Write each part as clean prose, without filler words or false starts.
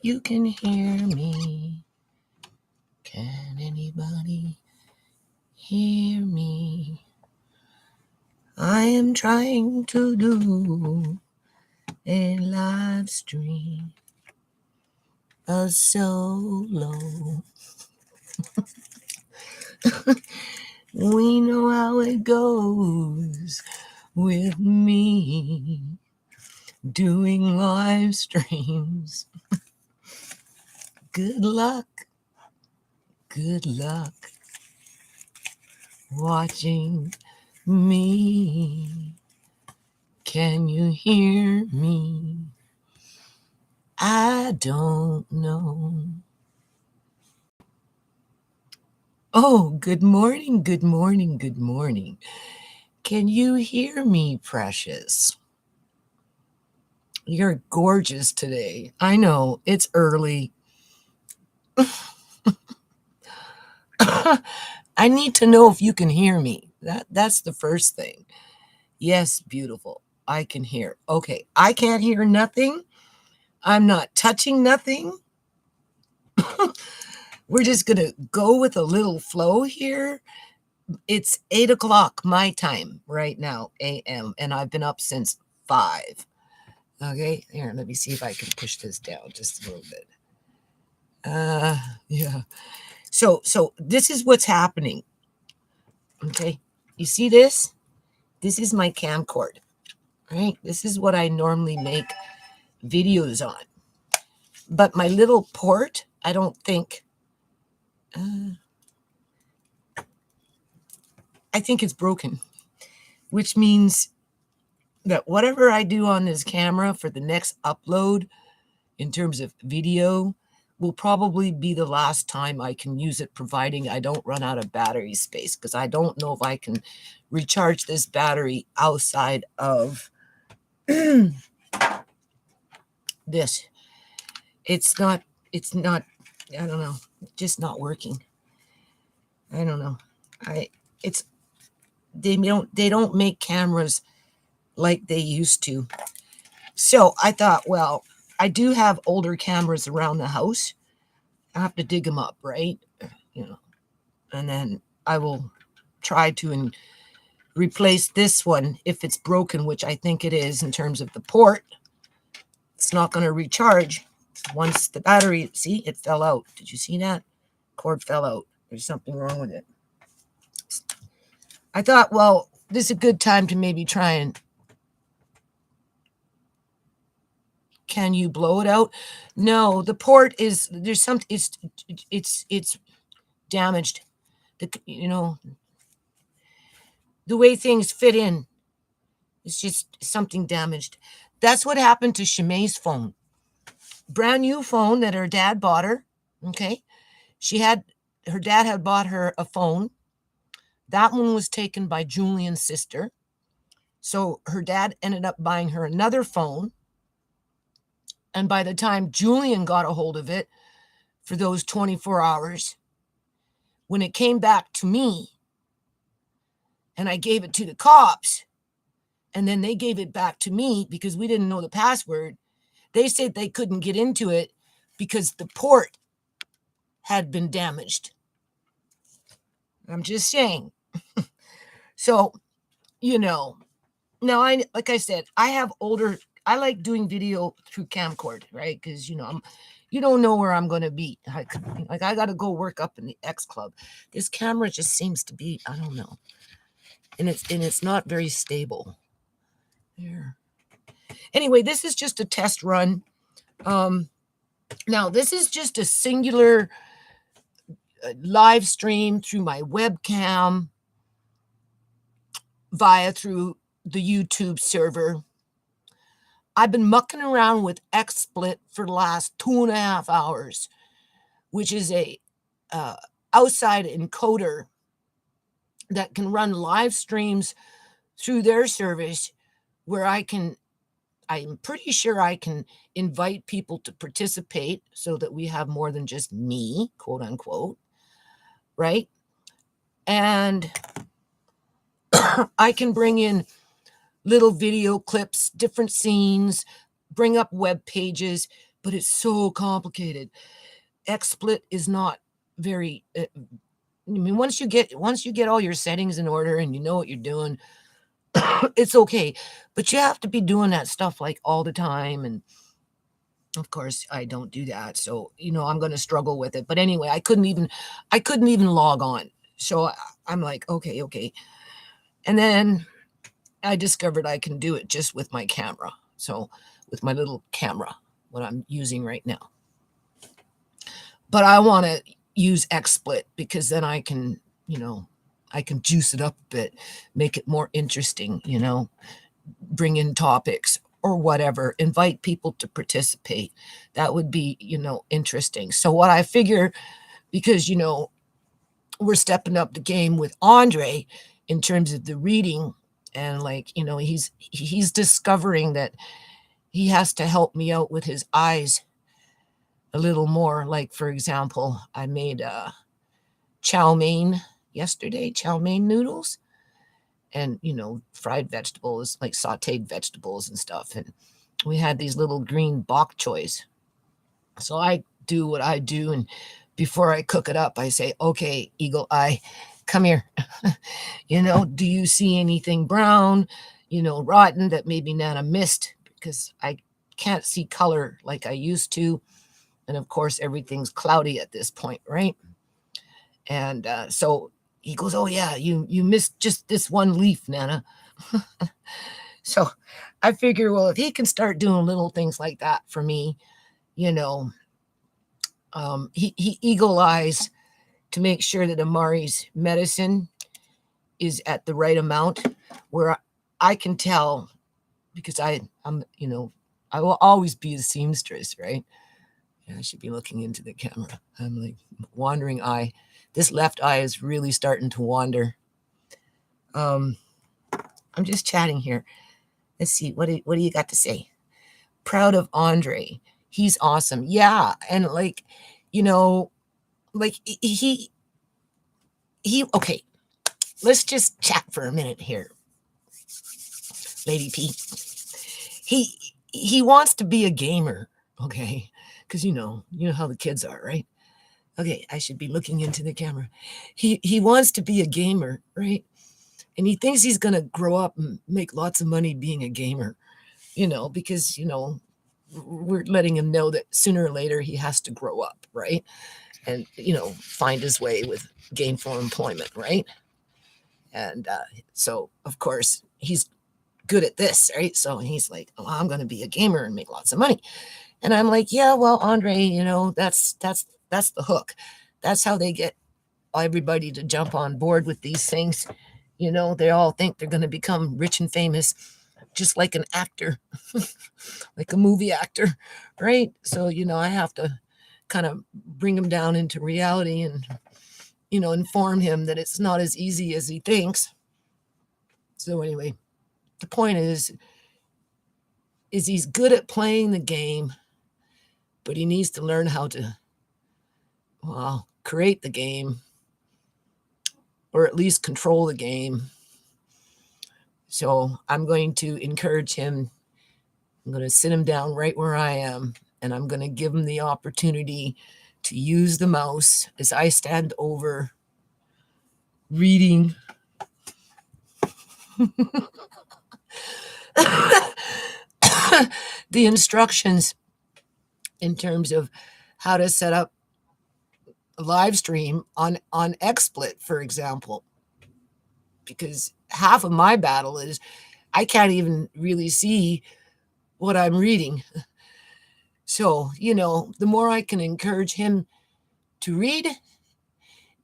you can hear me. Can anybody hear me? I am trying to do a live stream, a solo. We know how it goes with me doing live streams. Good luck. Good luck watching me. Can you hear me? I don't know. Oh, good morning, good morning, good morning. Can you hear me, precious? You're gorgeous today. I know, it's early. I need to know if you can hear me. That's the first thing. Yes, beautiful. I can hear. Okay, I can't hear nothing. I'm not touching nothing. We're just going to go with a little flow here. It's 8 o'clock my time right now, a.m., and I've been up since 5. Okay, here, let me see if I can push this down just a little bit. Yeah. So this is what's happening. Okay, you see this? This is my camcord, right? This is what I normally make videos on. But my little port, I don't think, I think it's broken, which means that whatever I do on this camera for the next upload in terms of video will probably be the last time I can use it, providing I don't run out of battery space, because I don't know if I can recharge this battery outside of this. It's not, I don't know, just not working. I don't know. They don't make cameras like they used to. So I thought, well, I do have older cameras around the house. I have to dig them up, right? And then I will try to replace this one if it's broken, which I think it is in terms of the port. It's not going to recharge once the battery, see, it fell out. Did you see that? Cord fell out. There's something wrong with it. I thought, well, this is a good time to maybe try and, can you blow it out? No, the port is, there's some, it's damaged. The way things fit in, it's just something damaged. That's what happened to Shimei's phone. Brand new phone that her dad bought her. Okay. Her dad had bought her a phone. That one was taken by Julian's sister. So her dad ended up buying her another phone. And by the time Julian got a hold of it for those 24 hours, when it came back to me and I gave it to the cops, and then they gave it back to me because we didn't know the password, they said they couldn't get into it because the port had been damaged. I'm just saying. So, now like I said, I like doing video through camcord, right? Because, you don't know where I'm going to be. I got to go work up in the X Club. This camera just seems to be, I don't know. And it's not very stable. There. Anyway, this is just a test run. Now, this is just a singular live stream through my webcam through the YouTube server. I've been mucking around with XSplit for the last 2.5 hours, which is a outside encoder that can run live streams through their service, where I'm pretty sure I can invite people to participate so that we have more than just me, quote unquote, right? And I can bring in little video clips, different scenes, bring up web pages, but it's so complicated. XSplit is not very. I mean, once you get all your settings in order and you know what you're doing, it's okay. But you have to be doing that stuff like all the time, and of course I don't do that. So I'm going to struggle with it. But anyway, I couldn't even log on. So I'm like, okay, okay. And then I discovered I can do it just with my camera. So with my little camera, what I'm using right now. But I want to use XSplit because then I can juice it up a bit, make it more interesting, bring in topics or whatever, invite people to participate. That would be, interesting. So what I figure, because, we're stepping up the game with Andre in terms of the reading, and like, he's discovering that he has to help me out with his eyes a little more. Like, for example, I made chow mein yesterday, chow mein noodles, and fried vegetables, like sauteed vegetables and stuff. And we had these little green bok choys. So I do what I do, and before I cook it up, I say, okay, Eagle Eye, come here. Do you see anything brown, rotten that maybe Nana missed? Because I can't see color like I used to. And of course, everything's cloudy at this point, right? And so he goes, oh, yeah, you missed just this one leaf, Nana. So I figure, well, if he can start doing little things like that for me, he eagle eyes to make sure that Amari's medicine is at the right amount, where I can tell, because I will always be a seamstress, right? Yeah, I should be looking into the camera. I'm like wandering eye. This left eye is really starting to wander. I'm just chatting here. Let's see. What do you got to say? Proud of Andre. He's awesome. Yeah. And like, like he okay. Let's just chat for a minute here, Lady P. He wants to be a gamer, okay? Because you know how the kids are, right? Okay, I should be looking into the camera. He wants to be a gamer, right? And he thinks he's gonna grow up and make lots of money being a gamer, because we're letting him know that sooner or later he has to grow up, right? And find his way with gainful employment, right? And so of course he's good at this, right? So he's like, oh, I'm going to be a gamer and make lots of money. And I'm like, yeah, well, Andre, that's the hook. That's how they get everybody to jump on board with these things. They all think they're going to become rich and famous, just like an actor, like a movie actor, right? So I have to kind of bring him down into reality and inform him that it's not as easy as he thinks. So anyway, the point is he's good at playing the game, but he needs to learn how to, well, create the game, or at least control the game. So I'm going to encourage him. I'm going to sit him down right where I am, and I'm going to give him the opportunity to use the mouse as I stand over reading the instructions in terms of how to set up a live stream on XSplit, for example. Because half of my battle is I can't even really see what I'm reading. So, the more I can encourage him to read,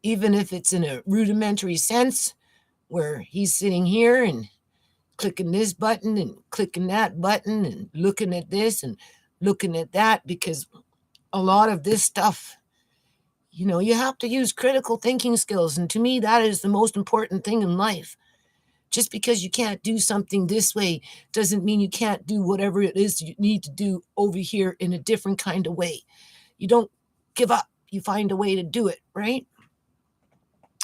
even if it's in a rudimentary sense, where he's sitting here and clicking this button and clicking that button and looking at this and looking at that, because a lot of this stuff, you have to use critical thinking skills. And to me, that is the most important thing in life. Just because you can't do something this way doesn't mean you can't do whatever it is you need to do over here in a different kind of way. You don't give up. You find a way to do it, right?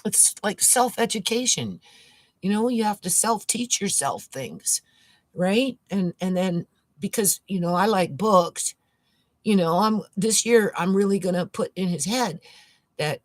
It's like self-education. You have to self-teach yourself things, right? And then because, I like books, I'm this year, I'm really going to put in his head that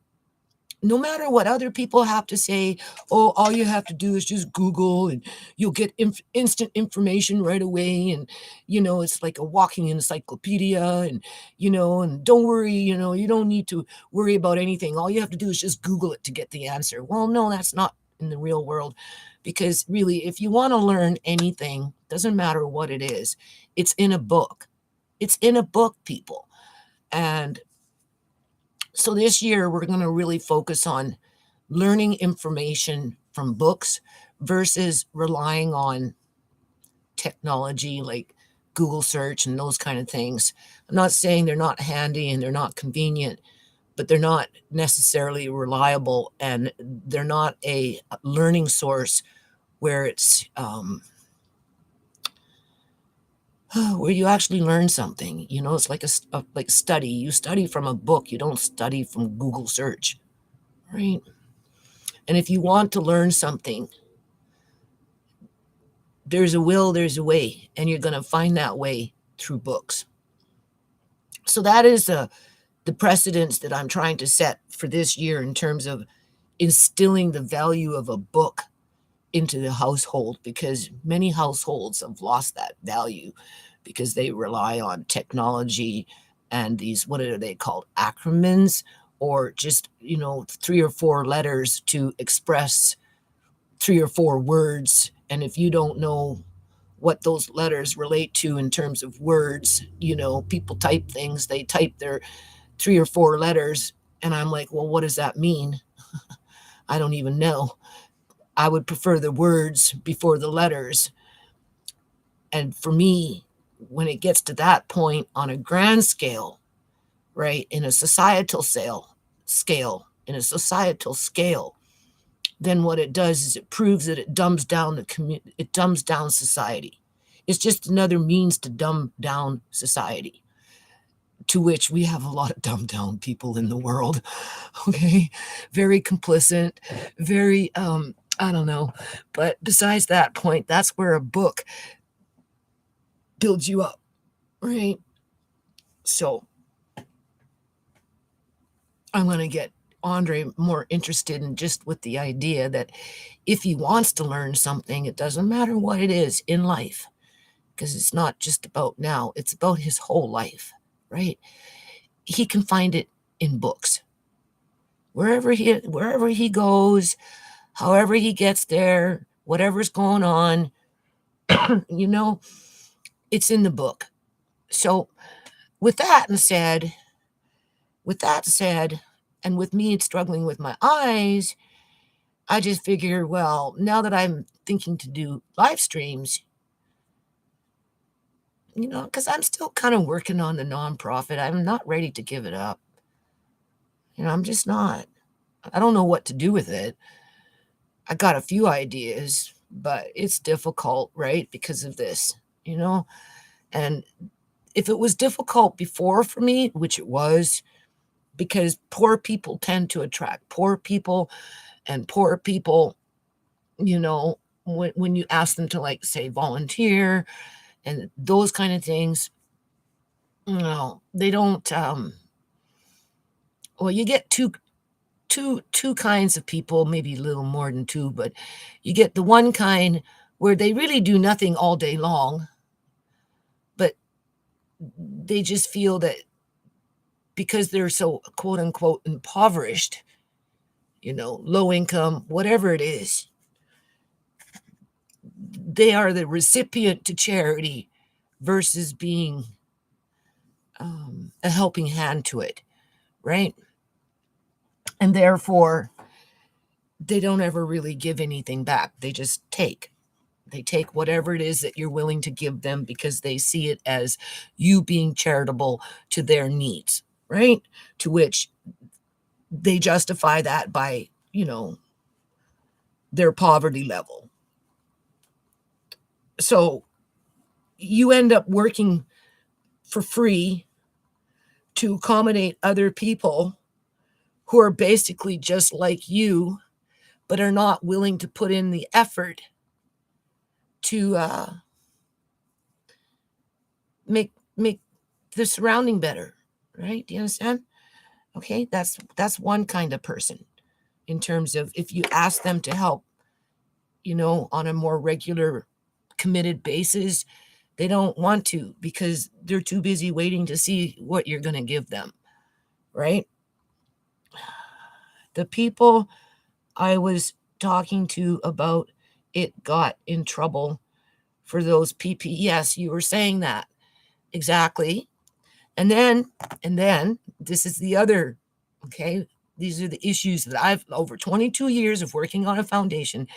no matter what other people have to say, oh, all you have to do is just Google and you'll get instant information right away. And, it's like a walking encyclopedia. And don't worry, you don't need to worry about anything. All you have to do is just Google it to get the answer. Well, no, that's not in the real world. Because really, if you want to learn anything, doesn't matter what it is, it's in a book. It's in a book, people. And so this year, we're going to really focus on learning information from books versus relying on technology like Google search and those kind of things. I'm not saying they're not handy and they're not convenient, but they're not necessarily reliable and they're not a learning source where it's where you actually learn something. It's like like study. You study from a book. You don't study from Google search, right? And if you want to learn something, there's a will, there's a way, and you're going to find that way through books. So that is the precedence that I'm trying to set for this year in terms of instilling the value of a book into the household, because many households have lost that value because they rely on technology and these, what are they called, acronyms, or just 3 or 4 letters to express 3 or 4 words. And if you don't know what those letters relate to in terms of words, people type things, they type their 3 or 4 letters, and I'm like, well, what does that mean? I don't even know. I would prefer the words before the letters. And for me, when it gets to that point on a grand scale, right, in a societal in a societal scale, then what it does is it proves that it dumbs down it dumbs down society. It's just another means to dumb down society, to which we have a lot of dumbed down people in the world. Okay, very complicit, very I don't know. But besides that point, that's where a book builds you up, right? So I'm going to get Andre more interested in just with the idea that if he wants to learn something, it doesn't matter what it is in life, because it's not just about now, it's about his whole life, right? He can find it in books. Wherever he goes, however he gets there, whatever's going on, you know, it's in the book. So with that said, and with me struggling with my eyes, I just figured, well, now that I'm thinking to do live streams, because I'm still kind of working on the nonprofit, I'm not ready to give it up. I'm just not. I don't know what to do with it. I got a few ideas, but it's difficult, right? Because of this. And if it was difficult before for me, which it was, because poor people tend to attract poor people, and poor people, when you ask them to, like, say, volunteer and those kind of things, they don't, well, you get two kinds of people, maybe a little more than two, but you get the one kind where they really do nothing all day long, but they just feel that because they're so quote unquote impoverished, low income, whatever it is, they are the recipient to charity versus being a helping hand to it, right? And therefore, they don't ever really give anything back. They just take. They take whatever it is that you're willing to give them because they see it as you being charitable to their needs, right? To which they justify that by, their poverty level. So you end up working for free to accommodate other people who are basically just like you, but are not willing to put in the effort to make the surrounding better, right? Do you understand? Okay, that's one kind of person in terms of if you ask them to help, on a more regular, committed basis, they don't want to because they're too busy waiting to see what you're going to give them, right? The people I was talking to about it got in trouble for those PP. Yes, you were saying that. Exactly. And then this is the other, okay? These are the issues that I've over 22 years of working on a foundation,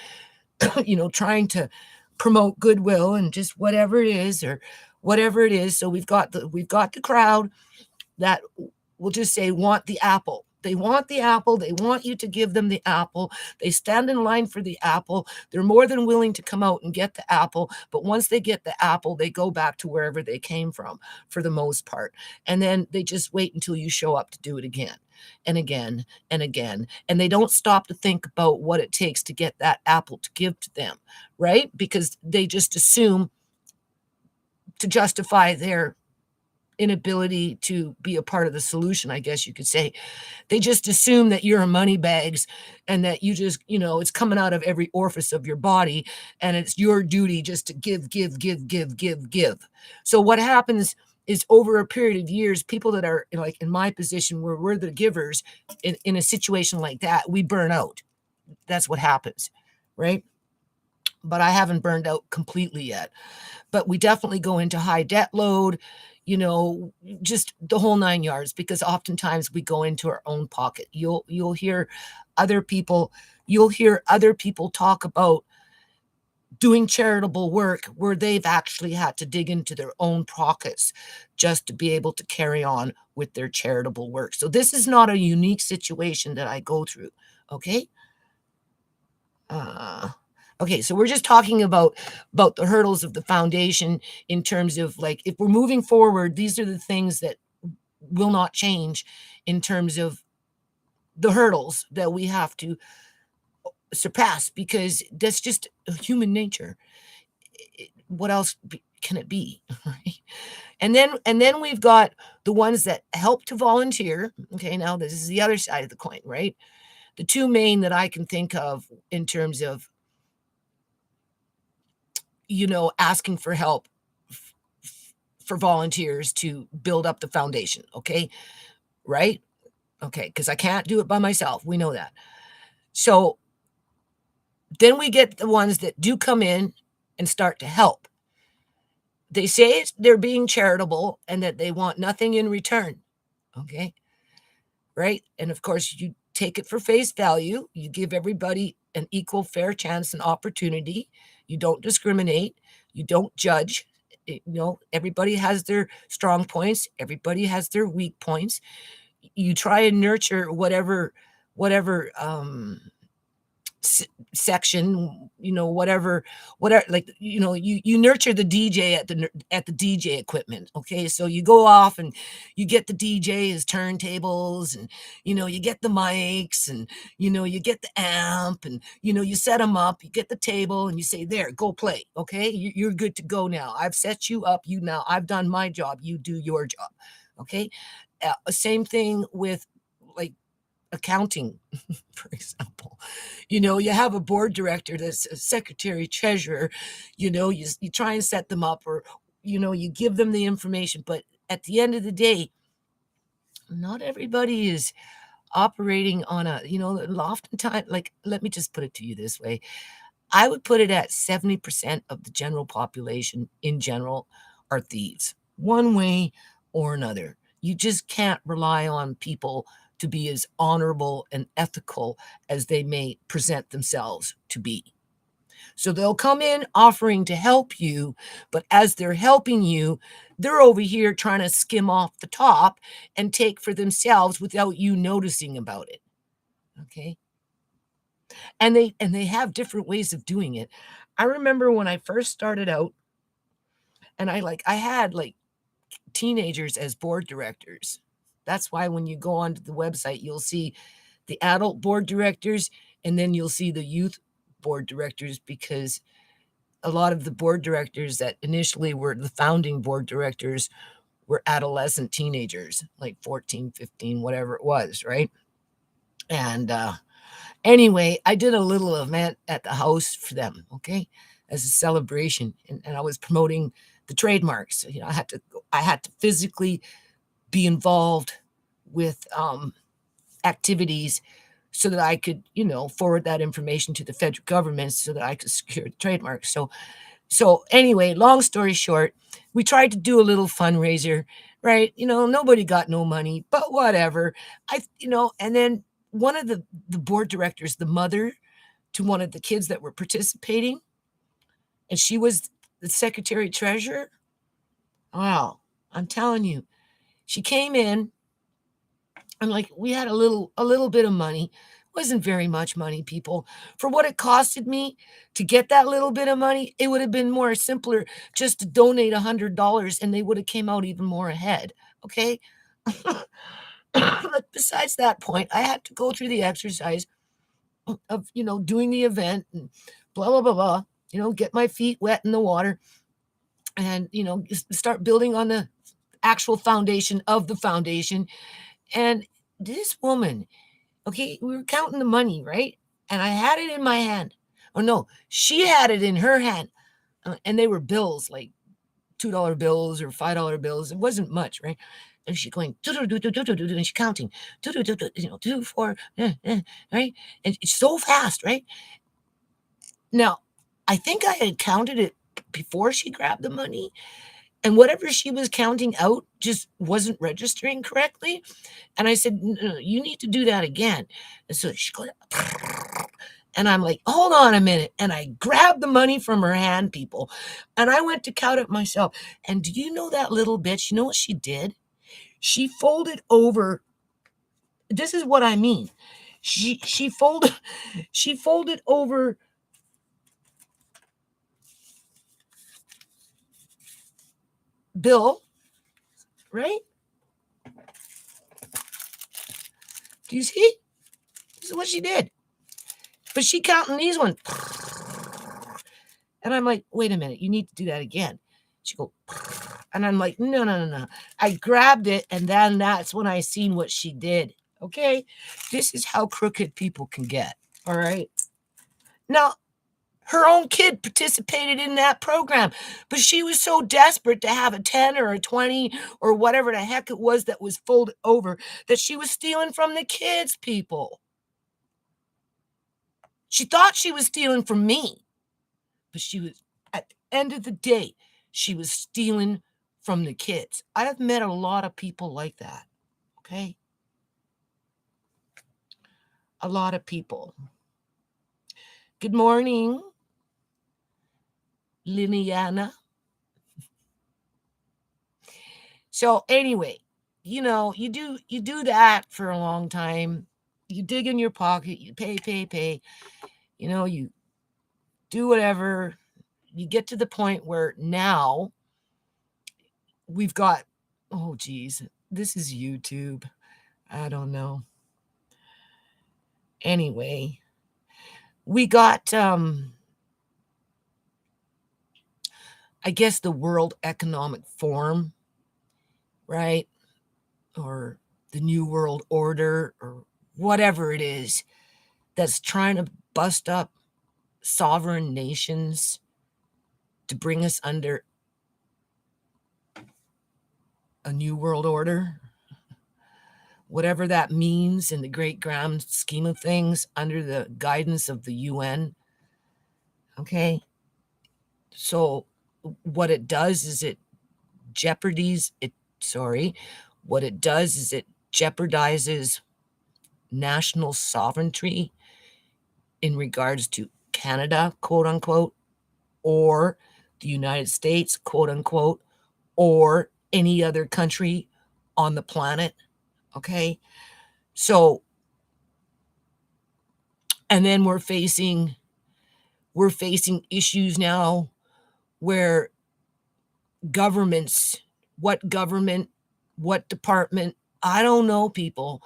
trying to promote goodwill and just whatever it is or whatever it is. So we've got the crowd that will just say want the apple. They want the apple. They want you to give them the apple. They stand in line for the apple. They're more than willing to come out and get the apple. But once they get the apple, they go back to wherever they came from for the most part. And then they just wait until you show up to do it again and again and again. And they don't stop to think about what it takes to get that apple to give to them, right? Because they just assume to justify their inability to be a part of the solution, I guess you could say. They just assume that you're a money bags and that you just, it's coming out of every orifice of your body and it's your duty just to give, give, give, give, give, give. So what happens is over a period of years, people that are like in my position where we're the givers in a situation like that, we burn out. That's what happens, right? But I haven't burned out completely yet. But we definitely go into high debt load, just the whole 9 yards, because oftentimes we go into our own pocket. You'll hear other people talk about doing charitable work where they've actually had to dig into their own pockets just to be able to carry on with their charitable work. So this is not a unique situation that I go through, okay? Okay, so we're just talking about the hurdles of the foundation in terms of like if we're moving forward, these are the things that will not change in terms of the hurdles that we have to surpass because that's just human nature. What else can it be? Right? And then we've got the ones that help to volunteer. Okay, now this is the other side of the coin, right? The two main that I can think of in terms of asking for help for volunteers to build up the foundation. Okay. Right. Okay. Because I can't do it by myself. We know that. So then we get the ones that do come in and start to help. They say they're being charitable and that they want nothing in return. Okay. Right. And of course, you take it for face value. You give everybody an equal, fair chance and opportunity. You don't discriminate. You don't judge. Everybody has their strong points. Everybody has their weak points. You try and nurture whatever section, whatever, like, you nurture the DJ at the DJ equipment. Okay. So you go off and you get the DJ his turntables and, you get the mics and, you get the amp and, you set them up, you get the table and you say, there, go play. Okay. You're good to go now. I've set you up. I've done my job. You do your job. Okay. Same thing with like accounting, for example. You have a board director that's a secretary treasurer, you try and set them up or, you give them the information. But at the end of the day, not everybody is operating on oftentimes, like, let me just put it to you this way. I would put it at 70% of the general population in general are thieves, one way or another. You just can't rely on people to be as honorable and ethical as they may present themselves to be. So they'll come in offering to help you, but as they're helping you, they're over here trying to skim off the top and take for themselves without you noticing about it. Okay? And they have different ways of doing it. I remember when I first started out and I had like teenagers as board directors. That's why when you go onto the website, you'll see the adult board directors and then you'll see the youth board directors, because a lot of the board directors that initially were the founding board directors were adolescent teenagers, like 14, 15, whatever it was, right? And anyway, I did a little event at the house for them, okay, as a celebration, and I was promoting the trademarks. You know, I had to physically be involved with activities so that I could, you know, forward that information to the federal government so that I could secure the trademark. So anyway, long story short, we tried to do a little fundraiser, right? You know, nobody got no money, but whatever. And then one of the board directors, the mother to one of the kids that were participating, and she was the secretary treasurer. Wow, I'm telling you, she came in. I'm like, we had a little bit of money. Wasn't very much money, people. For what it costed me to get that little bit of money, it would have been more simpler just to donate $100 and they would have came out even more ahead. Okay. But besides that point, I had to go through the exercise of, doing the event and blah, blah, blah, blah, get my feet wet in the water and, start building on the actual foundation of the foundation. And this woman, okay, we were counting the money, right? And I had it in my hand. Oh no, she had it in her hand. And they were bills, like $2 bills or $5 bills. It wasn't much, right? And she's going, and she's counting, 2, 4, right? And it's so fast, right? Now, I think I had counted it before she grabbed the money, and whatever she was counting out just wasn't registering correctly. And I said, no, you need to do that again. And so she goes, and I'm like, hold on a minute. And I grabbed the money from her hand, people. And I went to count it myself. And do you know that little bitch? You know what she did? She folded over. This is what I mean. She folded over bill, right? Do you see? This is what she did. But she counting these ones. And I'm like, wait a minute, you need to do that again. She go, and I'm like, no. I grabbed it, and then that's when I seen what she did. Okay? This is how crooked people can get. All right. Now, her own kid participated in that program, but she was so desperate to have a 10 or a 20 or whatever the heck it was that was folded over that she was stealing from the kids, people. She thought she was stealing from me, but she was, at the end of the day, she was stealing from the kids. I have met a lot of people like that, okay? A lot of people. Good morning, Liliana. So anyway, you do that for a long time. You dig in your pocket, you pay. You do whatever. You get to the point where now we've got, oh geez, this is YouTube. I don't know. Anyway, we got I guess the World Economic Forum, right? Or the New World Order or whatever it is that's trying to bust up sovereign nations to bring us under a new world order, whatever that means in the great grand scheme of things, under the guidance of the UN. Okay. So what it does is what it does is it jeopardizes national sovereignty in regards to Canada, quote unquote, or the United States, quote unquote, or any other country on the planet. Okay. So, and then we're facing issues now where government, what department, I don't know, people,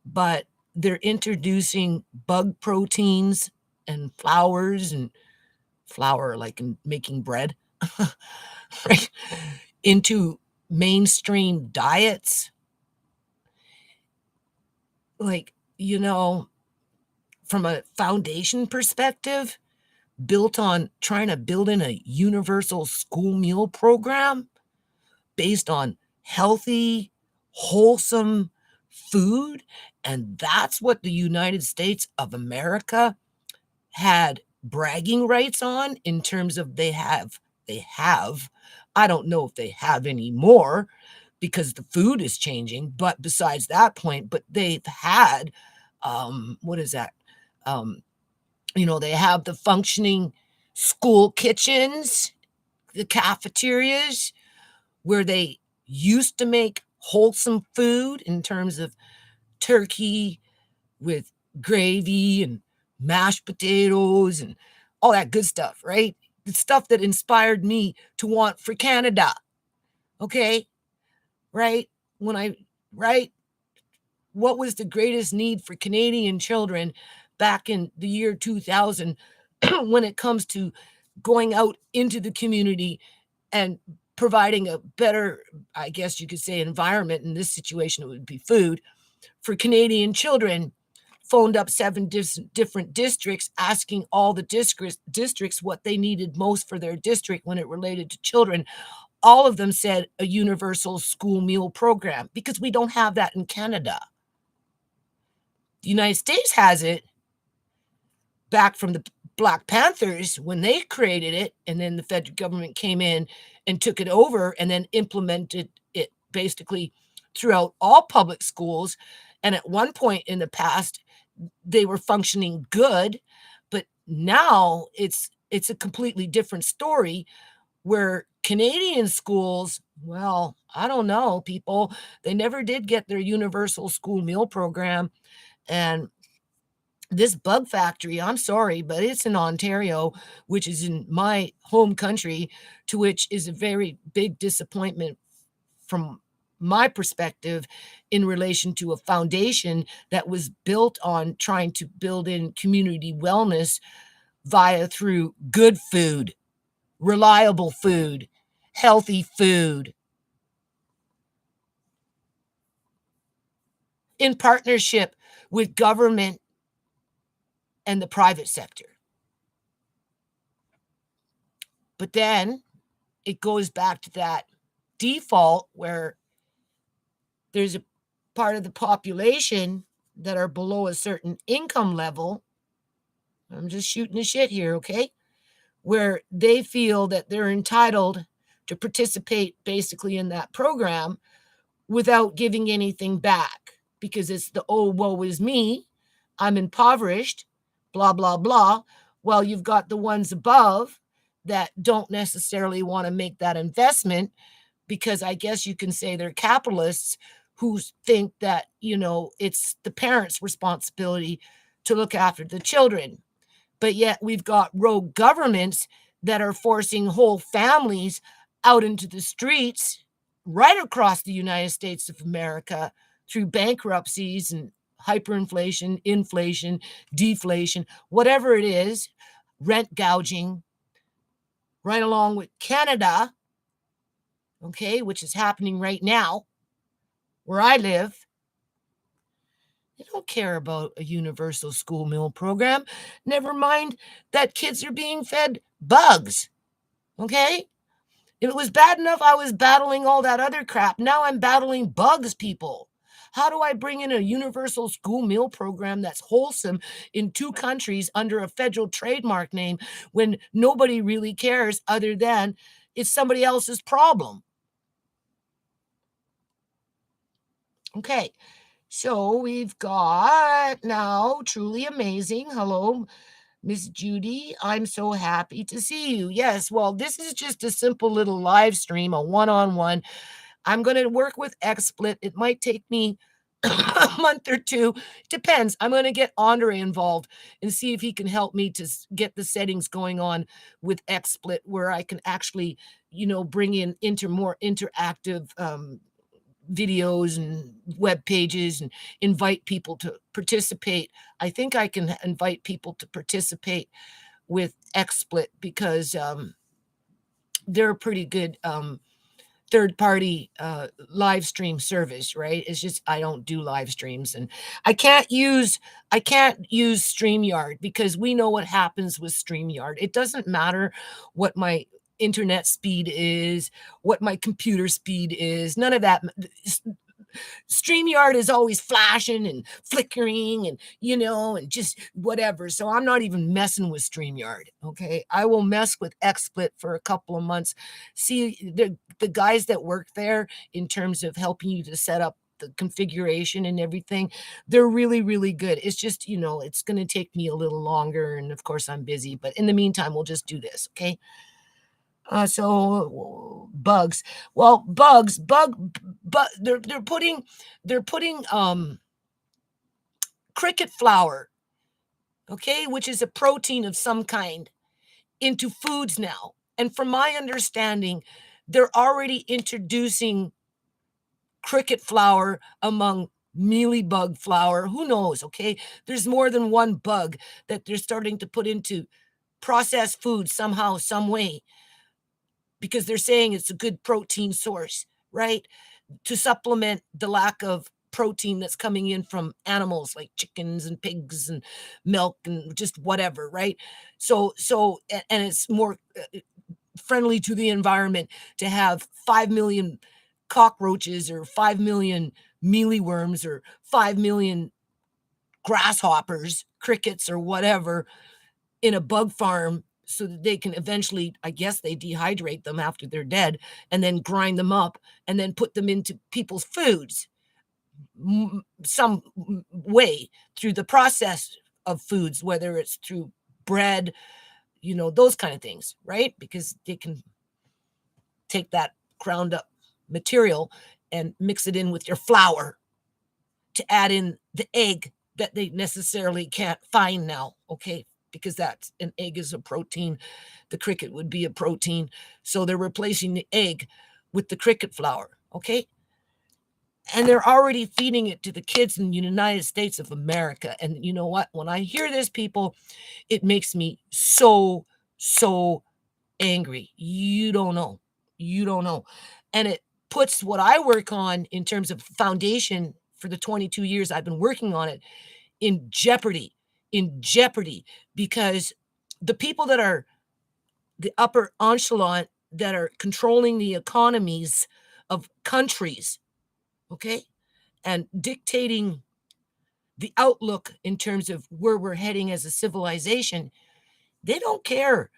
but they're introducing bug proteins and flour like in making bread, right, into mainstream diets, like, from a foundation perspective, built on trying to build in a universal school meal program based on healthy, wholesome food. And that's what the United States of America had bragging rights on, in terms of they have, I don't know if they have any more because the food is changing, but besides that point, but they've had, what is that? Um, they have the functioning school kitchens, the cafeterias, where they used to make wholesome food in terms of turkey with gravy and mashed potatoes and all that good stuff, right? The stuff that inspired me to want for Canada. Okay, right? When I, right? What was the greatest need for Canadian children back in the year 2000 when it comes to going out into the community and providing a better, I guess you could say, environment? In this situation, it would be food for Canadian children. Phoned up 7 different districts, asking all the districts what they needed most for their district when it related to children. All of them said a universal school meal program, because we don't have that in Canada. The United States has it back from the Black Panthers when they created it, and then the federal government came in and took it over and then implemented it basically throughout all public schools. And at one point in the past, they were functioning good, but now it's a completely different story, where Canadian schools, well, I don't know, people, they never did get their universal school meal program. And this bug factory, I'm sorry, but it's in Ontario, which is in my home country, to which is a very big disappointment from my perspective, in relation to a foundation that was built on trying to build in community wellness through good food, reliable food, healthy food, in partnership with government and the private sector. But then it goes back to that default where there's a part of the population that are below a certain income level. I'm just shooting the shit here, okay? Where they feel that they're entitled to participate basically in that program without giving anything back, because it's the, oh, woe is me, I'm impoverished, blah, blah, blah. Well, you've got the ones above that don't necessarily want to make that investment, because I guess you can say they're capitalists who think that, it's the parents' responsibility to look after the children. But yet we've got rogue governments that are forcing whole families out into the streets right across the United States of America through bankruptcies and hyperinflation, inflation, deflation, whatever it is, rent gouging, right along with Canada, okay, which is happening right now where I live. They don't care about a universal school meal program. Never mind that kids are being fed bugs, okay? If it was bad enough I was battling all that other crap, now I'm battling bugs, people. How do I bring in a universal school meal program that's wholesome in 2 countries under a federal trademark name when nobody really cares, other than it's somebody else's problem? Okay, so we've got now Truly Amazing. Hello, Miss Judy. I'm so happy to see you. Yes, well, this is just a simple little live stream, a one-on-one. I'm going to work with XSplit. It might take me a month or two. Depends. I'm going to get Andre involved and see if he can help me to get the settings going on with XSplit, where I can actually, bring in more interactive videos and web pages and invite people to participate. I think I can invite people to participate with XSplit because they're a pretty good third party live stream service, right? It's just I don't do live streams, and I can't use StreamYard because we know what happens with StreamYard. It doesn't matter what my internet speed is, what my computer speed is, none of that. StreamYard is always flashing and flickering and, and just whatever. So I'm not even messing with StreamYard. Okay. I will mess with XSplit for a couple of months. See, the guys that work there in terms of helping you to set up the configuration and everything, they're really, really good. It's just, it's going to take me a little longer. And of course, I'm busy. But in the meantime, we'll just do this. Okay. So bugs. Well, but they're putting cricket flour, okay, which is a protein of some kind, into foods now. And from my understanding, they're already introducing cricket flour among mealybug flour. Who knows? Okay, there's more than one bug that they're starting to put into processed food somehow, some way, because they're saying it's a good protein source, right? To supplement the lack of protein that's coming in from animals like chickens and pigs and milk and just whatever, right? And it's more friendly to the environment to have 5 million cockroaches or 5 million mealyworms or 5 million grasshoppers, crickets or whatever in a bug farm, so that they can eventually, I guess they dehydrate them after they're dead and then grind them up and then put them into people's foods some way through the process of foods, whether it's through bread, those kind of things, right? Because they can take that ground up material and mix it in with your flour to add in the egg that they necessarily can't find now, okay? Because that's an egg is a protein. The cricket would be a protein. So they're replacing the egg with the cricket flour, okay? And they're already feeding it to the kids in the United States of America. And you know what? When I hear this, people, it makes me so, so angry. You don't know. You don't know. And it puts what I work on in terms of foundation for the 22 years I've been working on it in jeopardy, because the people that are the upper echelon that are controlling the economies of countries, okay, and dictating the outlook in terms of where we're heading as a civilization, they don't care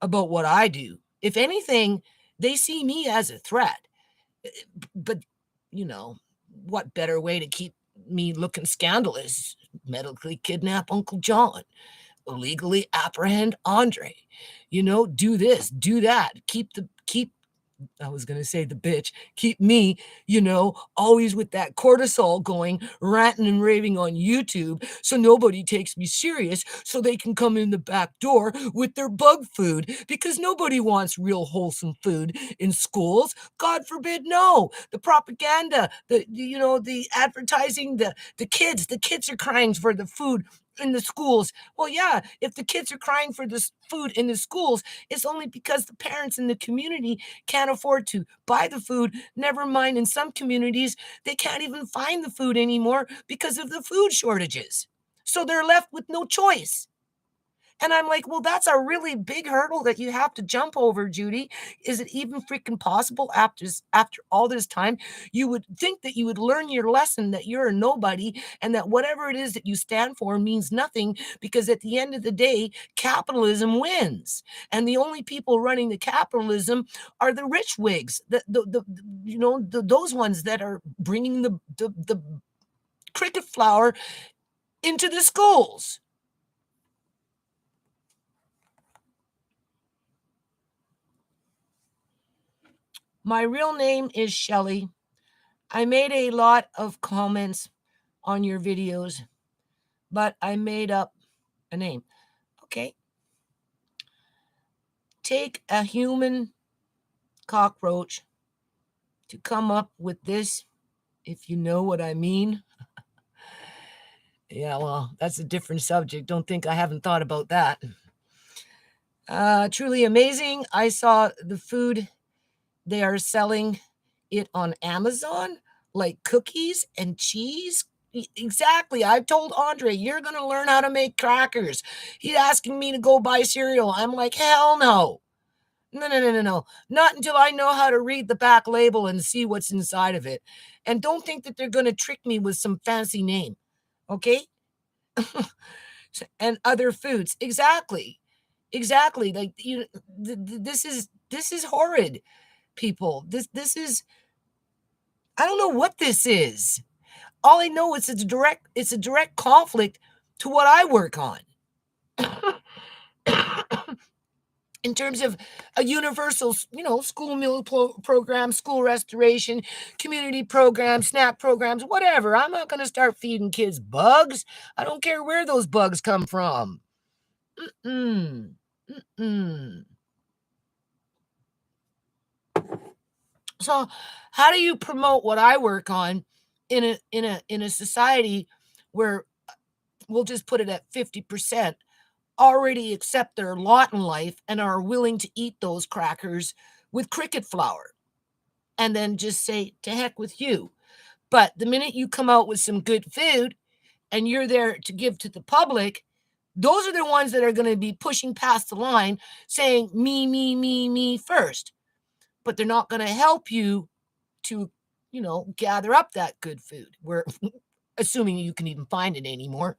about what I do. If anything, they see me as a threat. But, what better way to keep me looking scandalous? Medically kidnap Uncle John, illegally apprehend Andre, do this, do that, keep I was going to say the bitch, keep me, always with that cortisol going, ranting and raving on YouTube so nobody takes me serious, so they can come in the back door with their bug food, because nobody wants real wholesome food in schools. God forbid, no. The propaganda, the advertising, the kids are crying for the food in the schools. Well, yeah, if the kids are crying for this food in the schools, it's only because the parents in the community can't afford to buy the food. Never mind, in some communities, they can't even find the food anymore because of the food shortages. So they're left with no choice. And I'm like, well, that's a really big hurdle that you have to jump over, Judy. Is it even freaking possible after all this time? You would think that you would learn your lesson, that you're a nobody and that whatever it is that you stand for means nothing, because at the end of the day, capitalism wins. And the only people running the capitalism are the rich wigs, those ones that are bringing the cricket flour into the schools. My real name is Shelley. I made a lot of comments on your videos, but I made up a name. Okay. Take a human cockroach to come up with this, if you know what I mean. Yeah, well, that's a different subject. Don't think I haven't thought about that. Truly amazing. I saw the food they are selling it on Amazon, like cookies and cheese. Exactly. I told Andre, you're going to learn how to make crackers. He's asking me to go buy cereal. I'm like, hell no. No, no, no, no, no. Not until I know how to read the back label and see what's inside of it. And don't think that they're going to trick me with some fancy name. Okay? And other foods. Exactly. Exactly. Like this is horrid, people. This is I don't know what this is. All I know is it's a direct conflict to what I work on. In terms of a universal, school meal program, school restoration, community programs, SNAP programs, whatever. I'm not going to start feeding kids bugs. I don't care where those bugs come from. Mm-mm. Mm-mm. So, how do you promote what I work on in a society where we'll just put it at 50% already accept their lot in life and are willing to eat those crackers with cricket flour and then just say to heck with you. But the minute you come out with some good food and you're there to give to the public, those are the ones that are going to be pushing past the line saying me first. But they're not going to help you to, gather up that good food. We're assuming you can even find it anymore.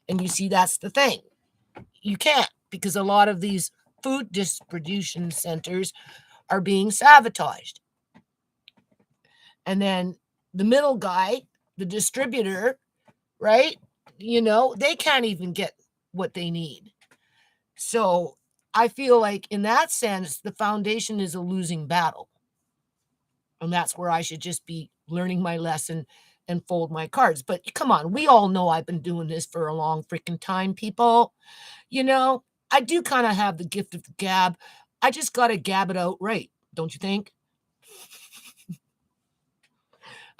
And you see, that's the thing. You can't, because a lot of these food distribution centers are being sabotaged. And then the middle guy, the distributor, right? They can't even get what they need. So I feel like in that sense, the foundation is a losing battle. And that's where I should just be learning my lesson and fold my cards. But come on, we all know I've been doing this for a long freaking time, people. I do kind of have the gift of the gab. I just got to gab it out right, don't you think?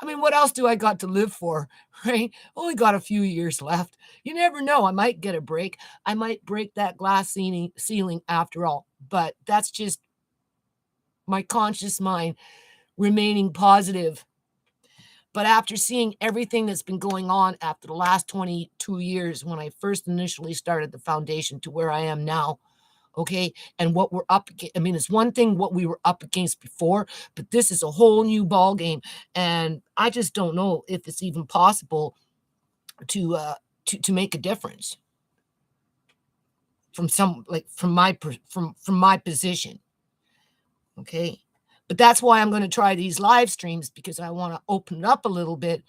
I mean, what else do I got to live for, right? Only got a few years left. You never know. I might get a break. I might break that glass ceiling after all. But that's just my conscious mind remaining positive. But after seeing everything that's been going on after the last 22 years, when I first initially started the foundation to where I am now, okay, and what we're up against. I mean, it's one thing what we were up against before, but this is a whole new ball game, and I just don't know if it's even possible to make a difference from my position, okay. But that's why I'm going to try these live streams, because I want to open it up a little bit.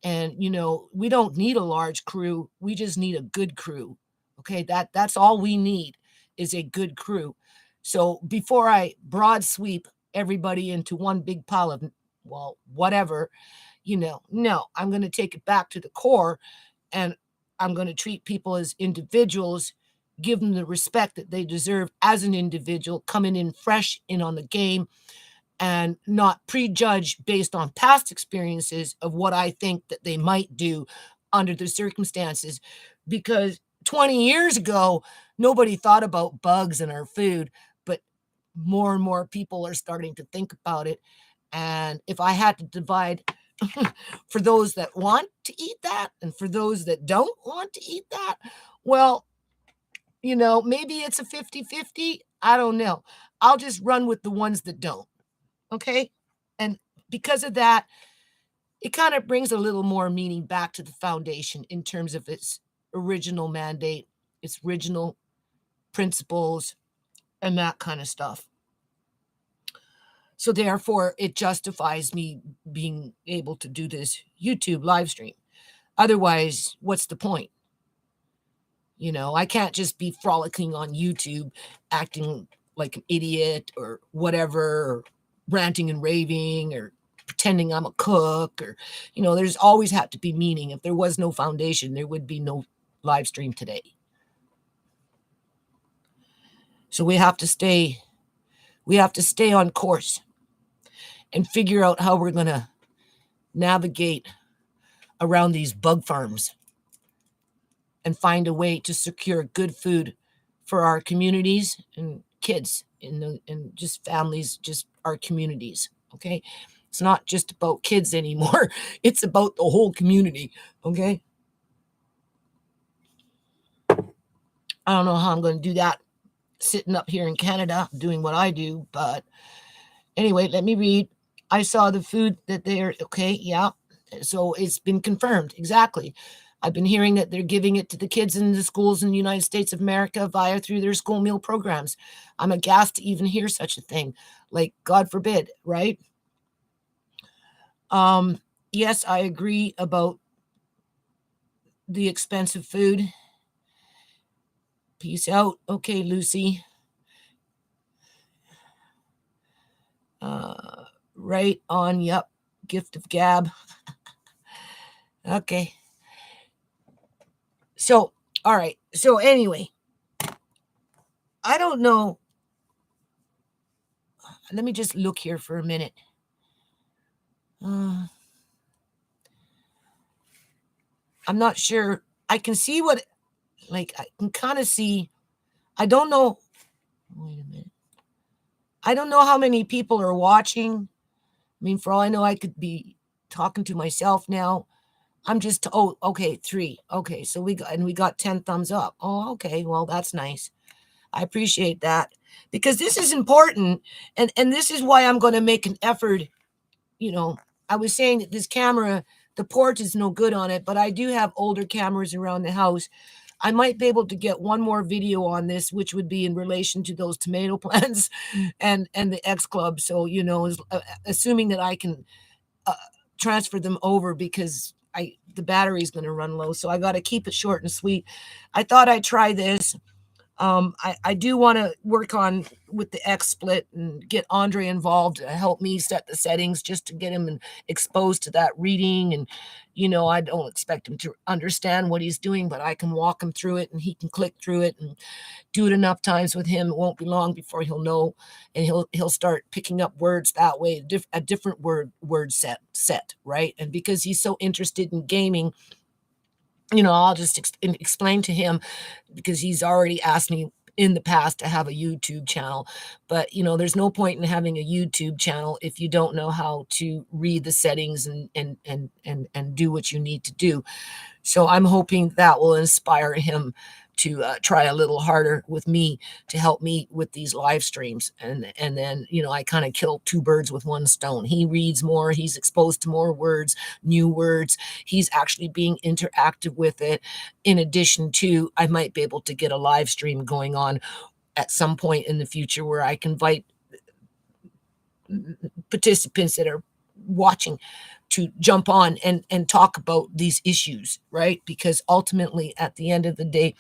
And we don't need a large crew, we just need a good crew. Okay, that's all we need, is a good crew. So before I broad sweep everybody into one big pile of, well, whatever, no, I'm going to take it back to the core, and I'm going to treat people as individuals, give them the respect that they deserve as an individual, coming in fresh in on the game, and not prejudge based on past experiences of what I think that they might do under the circumstances. Because 20 years ago, nobody thought about bugs in our food, but more and more people are starting to think about it. And if I had to divide for those that want to eat that and for those that don't want to eat that, well, maybe it's a 50-50. I don't know. I'll just run with the ones that don't. Okay. And because of that, it kind of brings a little more meaning back to the foundation in terms of its original mandate, its original principles, and that kind of stuff. So therefore, it justifies me being able to do this YouTube live stream. Otherwise, what's the point? I can't just be frolicking on YouTube, acting like an idiot or whatever, or ranting and raving, or pretending I'm a cook, or, there's always had to be meaning. If there was no foundation, there would be no live stream today. So we have to stay on course and figure out how we're going to navigate around these bug farms and find a way to secure good food for our communities and kids and just families, just our communities. Okay. It's not just about kids anymore. It's about the whole community. Okay. I don't know how I'm going to do that sitting up here in Canada doing what I do. But anyway, let me read. I saw the food that they're okay. Yeah. So it's been confirmed. Exactly. I've been hearing that they're giving it to the kids in the schools in the United States of America via through their school meal programs. I'm aghast to even hear such a thing. Like, God forbid, right? Um, yes, I agree about the expensive food. Peace out. Okay, Lucy. Right on. Yep. Gift of gab. Okay. So, all right. So, anyway, I don't know. Let me just look here for a minute. I'm not sure. I can see what, like, I can kind of see. I don't know. Wait a minute. I don't know how many people are watching. I mean, for all I know, I could be talking to myself now. I'm just, oh, okay, 3. Okay, so we got 10 thumbs up. Oh, okay, well, that's nice. I appreciate that because this is important, and this is why I'm going to make an effort. You know, I was saying that this camera, the port is no good on it, but I do have older cameras around the house. I might be able to get one more video on this, which would be in relation to those tomato plants and the X Club. So assuming that I can uh, transfer them over because the battery is going to run low. So I got to keep it short and sweet. I thought I'd try this. I do want to work on with the X split and get Andre involved to help me set the settings just to get him exposed to that reading. And, I don't expect him to understand what he's doing, but I can walk him through it and he can click through it and do it enough times with him. It won't be long before he'll know and he'll start picking up words that way, a different word set, right? And because he's so interested in gaming, I'll just explain to him because he's already asked me in the past to have a YouTube channel. But, there's no point in having a YouTube channel if you don't know how to read the settings and do what you need to do. So I'm hoping that will inspire him to try a little harder with me to help me with these live streams. And then, I kind of kill 2 birds with 1 stone. He reads more, he's exposed to more words, new words. He's actually being interactive with it. In addition to, I might be able to get a live stream going on at some point in the future where I can invite participants that are watching to jump on and talk about these issues, right? Because ultimately, at the end of the day,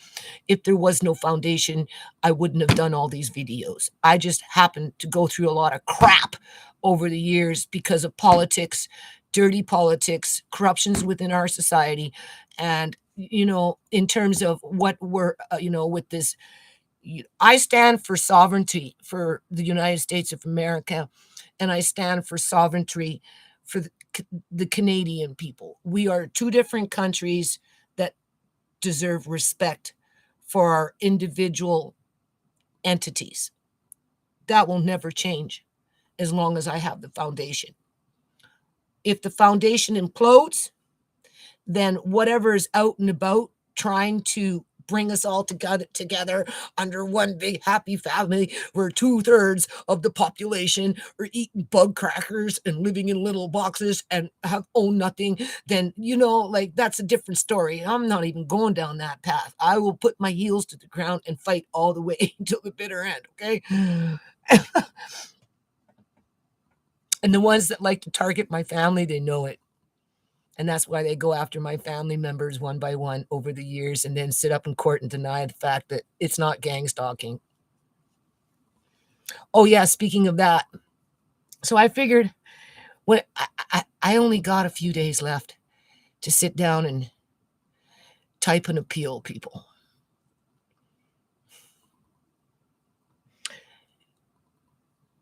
if there was no foundation, I wouldn't have done all these videos. I just happened to go through a lot of crap over the years because of politics, dirty politics, corruptions within our society. And, in terms of what we're, with this, I stand for sovereignty for the United States of America, and I stand for sovereignty for the Canadian people. We are 2 different countries that deserve respect for our individual entities. That will never change as long as I have the foundation. If the foundation implodes, then whatever is out and about trying to bring us all together under one big happy family where 2/3 of the population are eating bug crackers and living in little boxes and own nothing, then like that's a different story. I'm not even going down that path. I will put my heels to the ground and fight all the way until the bitter end. Okay. And the ones that like to target my family, they know it. And that's why they go after my family members one by one over the years and then sit up in court and deny the fact that it's not gang stalking. Oh, yeah, speaking of that. So I figured when I only got a few days left to sit down and type an appeal, people.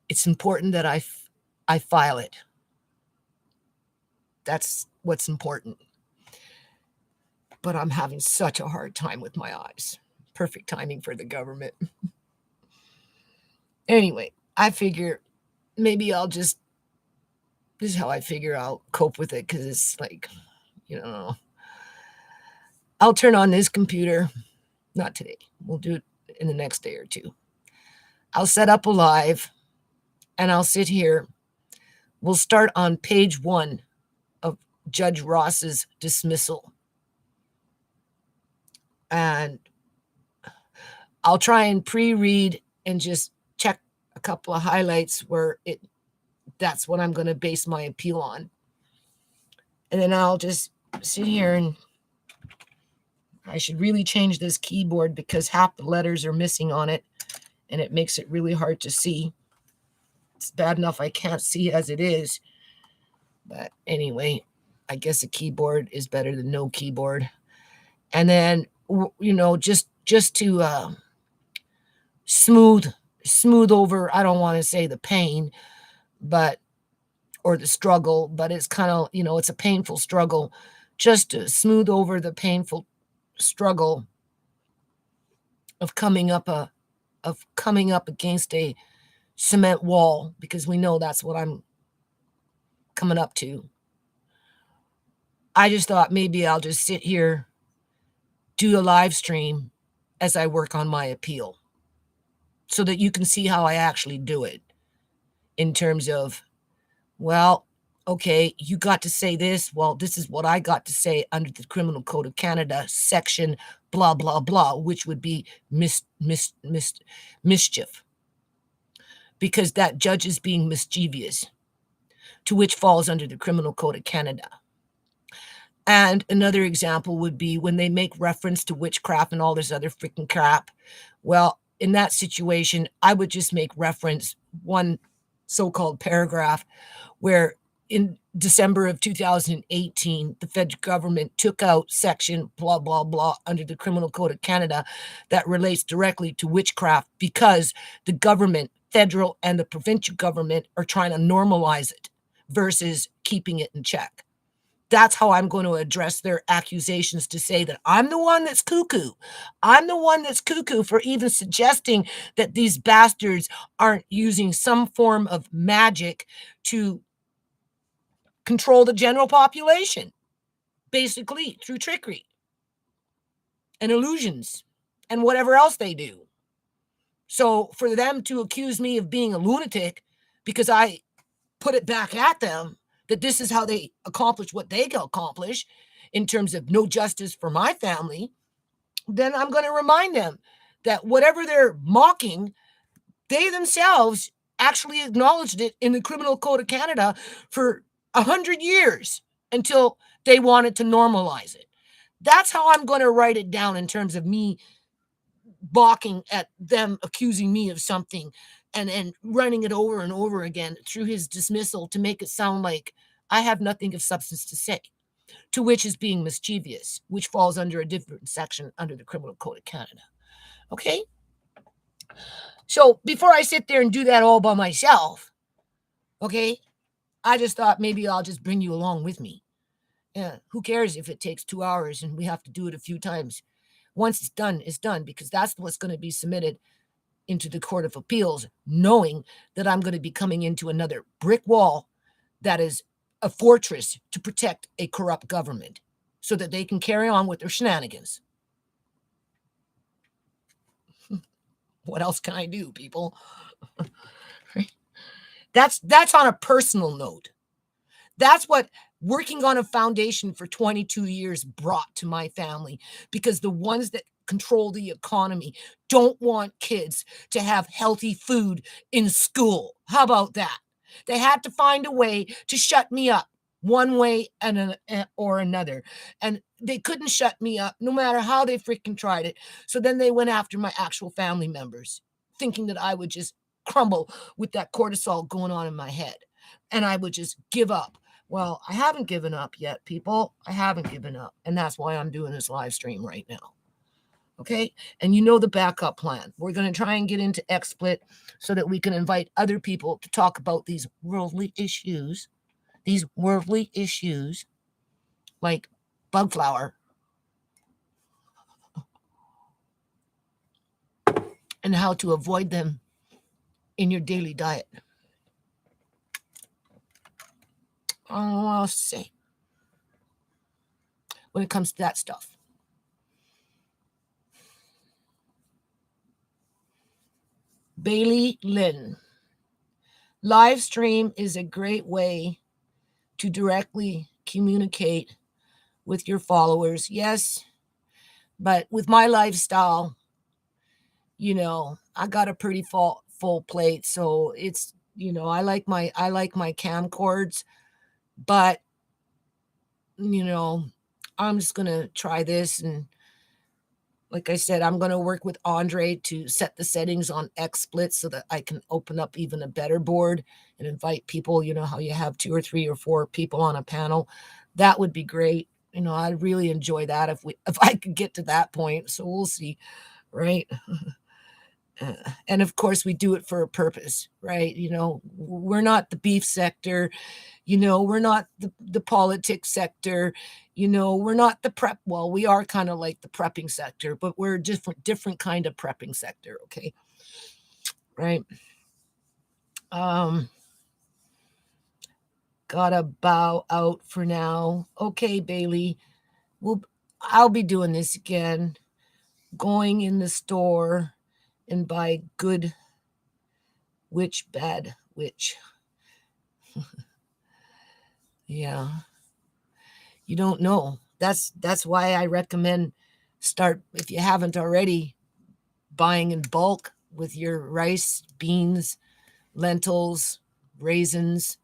It's important that I file it. That's what's important. But I'm having such a hard time with my eyes. Perfect timing for the government. Anyway, I figure maybe I'll just This is how I figure I'll cope with it, because it's like, you know, I'll turn on this computer. Not today. We'll do it in the next day or two. I'll set up a live and I'll sit here. We'll start on page 1 of Judge Ross's dismissal. And I'll try and pre-read and just check a couple of highlights where that's what I'm going to base my appeal on. And then I'll just sit here, and I should really change this keyboard because half the letters are missing on it, and it makes it really hard to see. It's bad enough I can't see as it is. But anyway, I guess a keyboard is better than no keyboard. And then, just to smooth over, I don't want to say the pain, or the struggle, but it's kind of, it's a painful struggle. Just to smooth over the painful struggle of coming up against a cement wall, because we know that's what I'm coming up to. I just thought maybe I'll just sit here, do a live stream as I work on my appeal, so that you can see how I actually do it in terms of, well, okay, you got to say this. Well, this is what I got to say under the Criminal Code of Canada, section blah, blah, blah, which would be mischief. Because that judge is being mischievous, to which falls under the Criminal Code of Canada. And another example would be when they make reference to witchcraft and all this other freaking crap. Well, in that situation, I would just make reference one so-called paragraph where in December of 2018, the federal government took out section blah, blah, blah under the Criminal Code of Canada that relates directly to witchcraft, because the government, federal and the provincial government, are trying to normalize it versus keeping it in check. That's how I'm going to address their accusations, to say that I'm the one that's cuckoo. I'm the one that's cuckoo for even suggesting that these bastards aren't using some form of magic to control the general population, basically through trickery and illusions and whatever else they do. So for them to accuse me of being a lunatic because I put it back at them that this is how they accomplish what they accomplish in terms of no justice for my family, then I'm going to remind them that whatever they're mocking, they themselves actually acknowledged it in the Criminal Code of Canada for 100 years until they wanted to normalize it. That's how I'm going to write it down in terms of me balking at them accusing me of something and running it over and over again through his dismissal to make it sound like I have nothing of substance to say, to which is being mischievous, which falls under a different section under the Criminal Code of Canada. Okay? So before I sit there and do that all by myself, okay, I just thought maybe I'll just bring you along with me. Yeah, who cares if it takes 2 hours and we have to do it a few times? Once it's done, it's done, because that's what's going to be submitted into the Court of Appeals, knowing that I'm going to be coming into another brick wall that is a fortress to protect a corrupt government so that they can carry on with their shenanigans. What else can I do, people? That's on a personal note. That's what working on a foundation for 22 years brought to my family, because the ones that control the economy don't want kids to have healthy food in school. How about that? They had to find a way to shut me up one way or another. And they couldn't shut me up no matter how they freaking tried it. So then they went after my actual family members, thinking that I would just crumble with that cortisol going on in my head and I would just give up. Well, I haven't given up yet, people. I haven't given up. And that's why I'm doing this live stream right now. Okay? And you know the backup plan. We're going to try and get into XSplit so that we can invite other people to talk about these worldly issues like bug flower and how to avoid them in your daily diet. I don't know what else to say when it comes to that stuff. Bailey Lynn. Live stream is a great way to directly communicate with your followers. Yes, but with my lifestyle, I got a pretty full plate, so it's, I like my camcorders, but I'm just going to try this. And like I said, I'm going to work with Andre to set the settings on XSplit so that I can open up even a better board and invite people. You know how you have 2 or 3 or 4 people on a panel? That would be great. I'd really enjoy that if I could get to that point. So we'll see, right? And of course, we do it for a purpose, right? We're not the beef sector. We're not the politics sector. We're not the prep. Well, we are kind of like the prepping sector, but we're a different kind of prepping sector. Okay. Right. Gotta bow out for now. Okay, Bailey. I'll be doing this again. Going in the store and buy good witch, bad witch. Yeah. You don't know. That's why I recommend start, if you haven't already, buying in bulk with your rice, beans, lentils, raisins,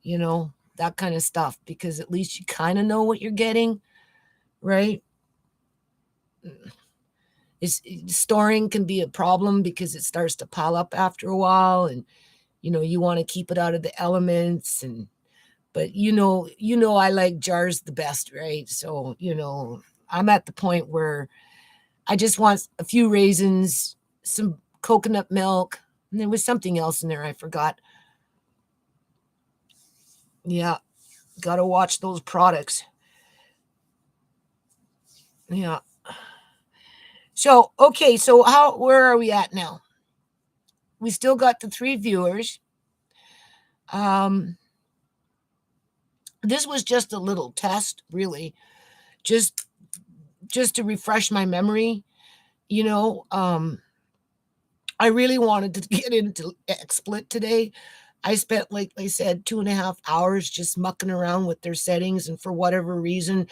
that kind of stuff, because at least you kind of know what you're getting, right? Storing can be a problem because it starts to pile up after a while, and you want to keep it out of the elements. But I like jars the best, right? So I'm at the point where I just want a few raisins, some coconut milk, and there was something else in there I forgot. Yeah, gotta watch those products. Yeah. So okay, so where are we at now? We still got the 3 viewers. This was just a little test, really, just to refresh my memory. I really wanted to get into XSplit today. I spent, like I said, 2.5 hours just mucking around with their settings, and for whatever reason,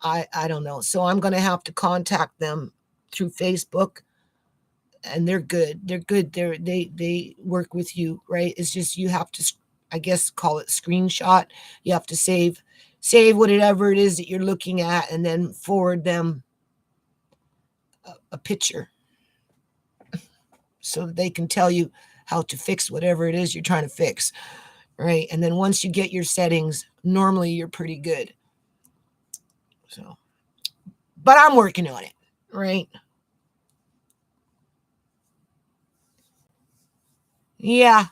I don't know. So I'm going to have to contact them through Facebook, and they're good. They're good. They work with you, right? It's just you have to, I guess, call it screenshot. You have to save whatever it is that you're looking at, and then forward them a picture so that they can tell you how to fix whatever it is you're trying to fix, right? And then once you get your settings, normally you're pretty good. So, but I'm working on it, right? Yeah.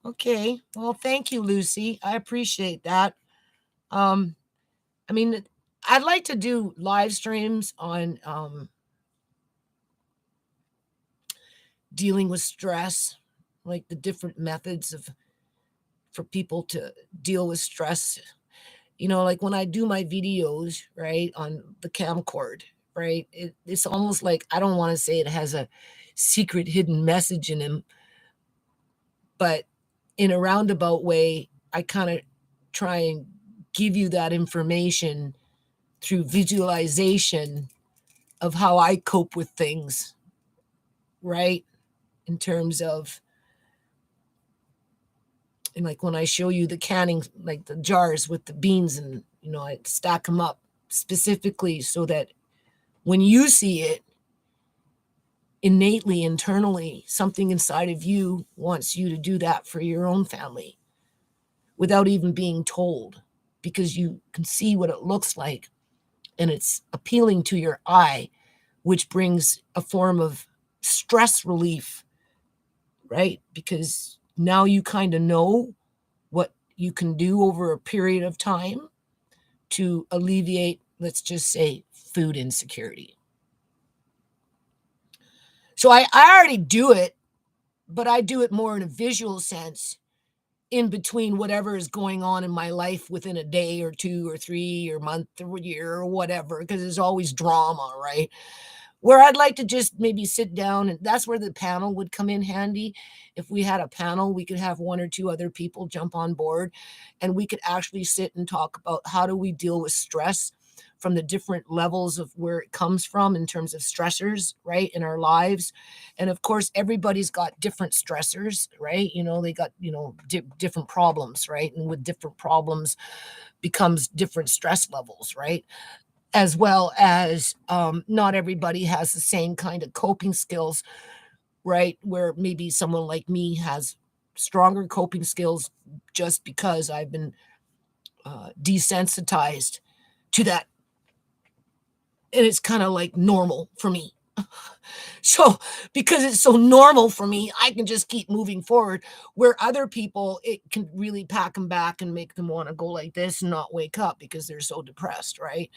Okay. Well, thank you, Lucy. I appreciate that. Um, I mean, I'd like to do live streams on dealing with stress, like the different methods for people to deal with stress. Like when I do my videos, right, on the camcord, right, it's almost like, I don't want to say it has a secret hidden message in him, but in a roundabout way, I kind of try and give you that information through visualization of how I cope with things, right? In terms of, and like when I show you the canning, like the jars with the beans, and I stack them up specifically so that when you see it innately, internally, something inside of you wants you to do that for your own family without even being told, because you can see what it looks like and it's appealing to your eye, which brings a form of stress relief, right? Because now you kind of know what you can do over a period of time to alleviate, let's just say, food insecurity. So I already do it, but I do it more in a visual sense in between whatever is going on in my life within a day or 2 or 3 or month or year or whatever, because there's always drama, right? Where I'd like to just maybe sit down, and that's where the panel would come in handy. If we had a panel, we could have 1 or 2 other people jump on board, and we could actually sit and talk about how do we deal with stress from the different levels of where it comes from in terms of stressors, right, in our lives. And of course, everybody's got different stressors, right? They got, different problems, right? And with different problems becomes different stress levels, right? As well as not everybody has the same kind of coping skills, right? Where maybe someone like me has stronger coping skills just because I've been desensitized to that. And it's kind of like normal for me. So, because it's so normal for me, I can just keep moving forward. Where other people, it can really pack them back and make them want to go like this and not wake up because they're so depressed, right?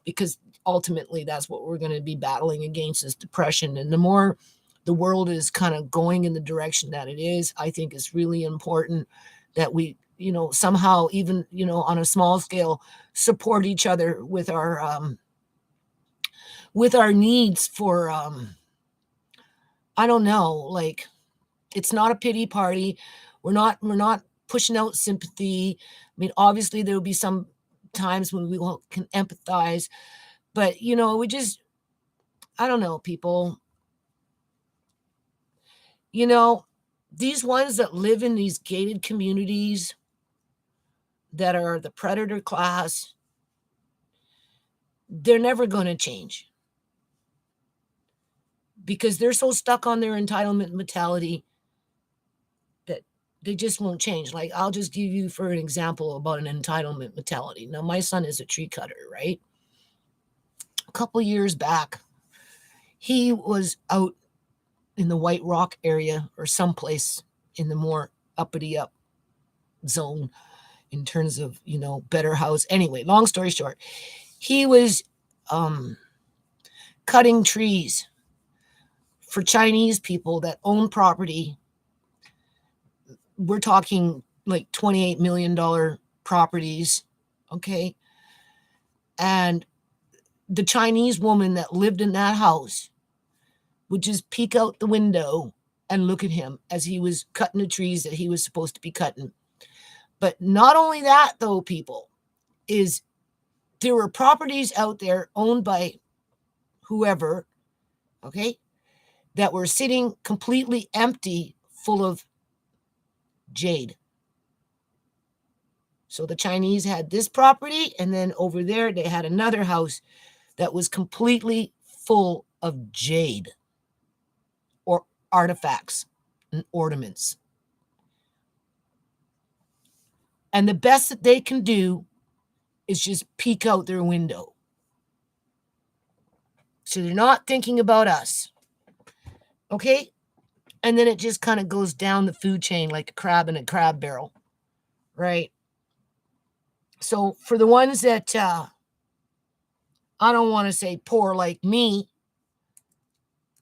Because ultimately that's what we're going to be battling against is depression. And the more the world is kind of going in the direction that it is, I think it's really important that we, somehow, even, on a small scale, support each other with our needs for, I don't know, like, it's not a pity party. We're not pushing out sympathy. I mean, obviously there will be some times when can empathize, but we just, I don't know, people, these ones that live in these gated communities that are the predator class, they're never going to change because they're so stuck on their entitlement mentality that they just won't change. Like, I'll just give you for an example about an entitlement mentality. Now, my son is a tree cutter, right? A couple years back, he was out in the White Rock area or someplace in the more uppity up zone in terms of, better house. Anyway, long story short, he was cutting trees for Chinese people that own property. We're talking like $28 million properties. Okay. And the Chinese woman that lived in that house would just peek out the window and look at him as he was cutting the trees that he was supposed to be cutting. But not only that, though, people, is there were properties out there owned by whoever, okay, that were sitting completely empty, full of jade. So the Chinese had this property, and then over there they had another house that was completely full of jade or artifacts and ornaments. And the best that they can do is just peek out their window. So they're not thinking about us. Okay? And then it just kind of goes down the food chain like a crab in a crab barrel. Right? So for the ones that I don't want to say poor like me,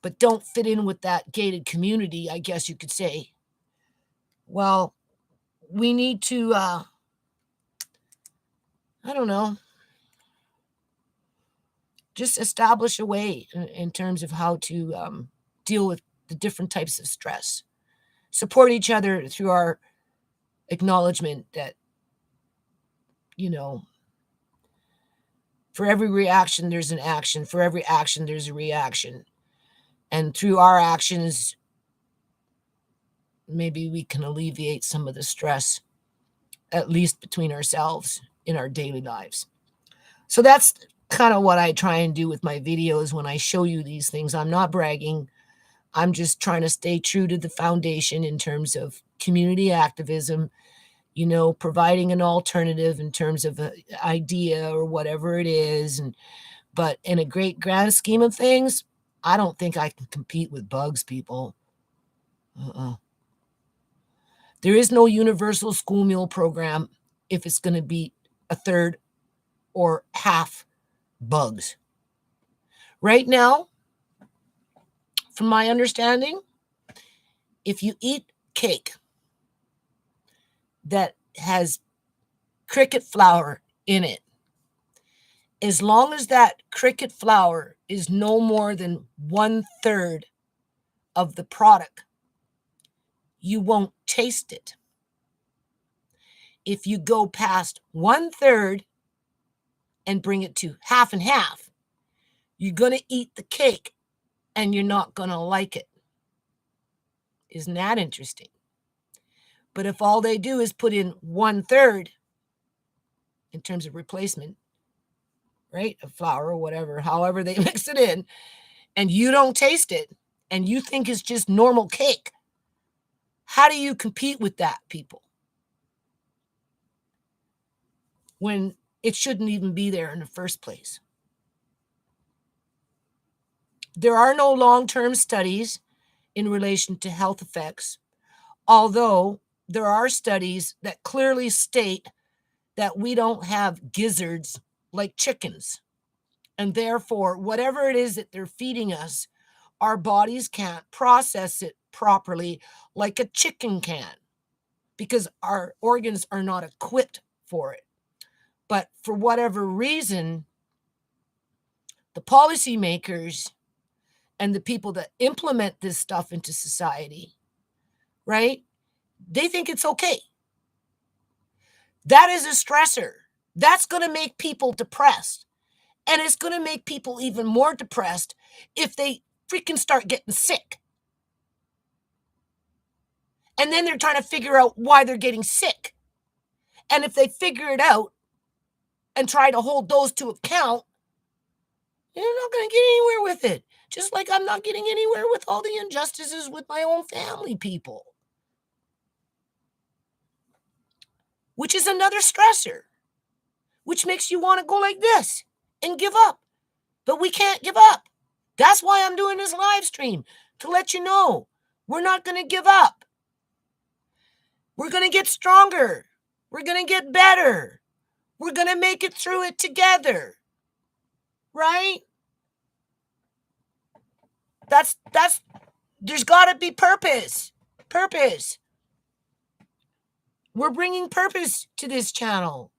but don't fit in with that gated community, I guess you could say. Well, we need to, I don't know, just establish a way in terms of how to deal with the different types of stress. Support each other through our acknowledgement that, for every reaction, there's an action. For every action, there's a reaction. And through our actions, maybe we can alleviate some of the stress, at least between ourselves in our daily lives. So that's kind of what I try and do with my videos when I show you these things. I'm not bragging. I'm just trying to stay true to the foundation in terms of community activism, providing an alternative in terms of an idea or whatever it is. But in a great grand scheme of things, I don't think I can compete with bugs, people. There is no universal school meal program if it's going to be a third or half bugs. Right now, from my understanding, if you eat cake that has cricket flour in it, as long as that cricket flour is no more than 1/3 of the product, you won't taste it. If you go past 1/3 and bring it to half and half, you're going to eat the cake and you're not going to like it. Isn't that interesting? But if all they do is put in 1/3 in terms of replacement, right, of flour or whatever, however they mix it in, and you don't taste it and you think it's just normal cake, how do you compete with that, people? When it shouldn't even be there in the first place. There are no long-term studies in relation to health effects, although there are studies that clearly state that we don't have gizzards like chickens. And therefore, whatever it is that they're feeding us, our bodies can't process it properly like a chicken can because our organs are not equipped for it. But for whatever reason, the policymakers and the people that implement this stuff into society, right, they think it's okay. That is a stressor. That's going to make people depressed. And it's going to make people even more depressed if they freaking start getting sick. And then they're trying to figure out why they're getting sick. And if they figure it out and try to hold those to account, you're not going to get anywhere with it. Just like I'm not getting anywhere with all the injustices with my own family, people. Which is another stressor, which makes you want to go like this and give up. But we can't give up. That's why I'm doing this live stream, to let you know we're not going to give up. We're going to get stronger. We're going to get better. We're going to make it through it together. Right? There's got to be purpose. Purpose. We're bringing purpose to this channel.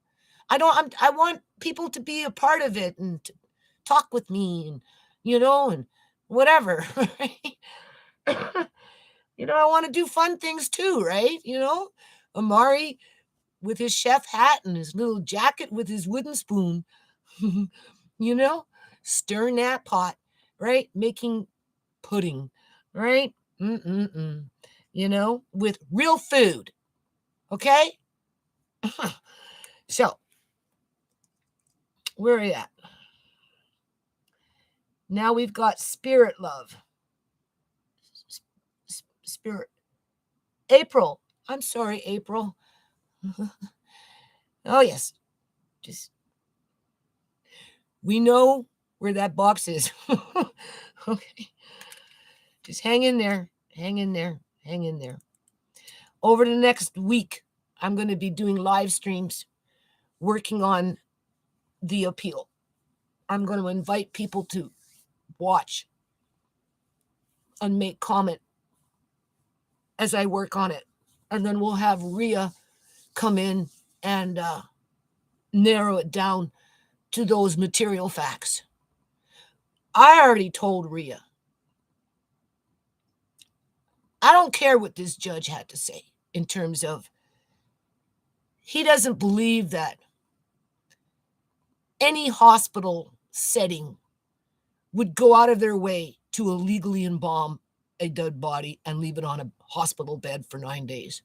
I want people to be a part of it and to talk with me and, and whatever. Right? I want to do fun things too, right? Amari with his chef hat and his little jacket with his wooden spoon, stirring that pot, right? Making pudding, right? With real food. Okay? So, where are you at? Now we've got spirit love. Spirit. April. I'm sorry, April. Oh, yes. We know where that box is. Okay. Just hang in there. Hang in there. Hang in there. Over the next week, I'm going to be doing live streams working on the appeal. I'm going to invite people to watch and make comment as I work on it. And then we'll have Rhea come in and narrow it down to those material facts. I already told Rhea, I don't care what this judge had to say in terms of he doesn't believe that any hospital setting would go out of their way to illegally embalm a dead body and leave it on a hospital bed for 9 days.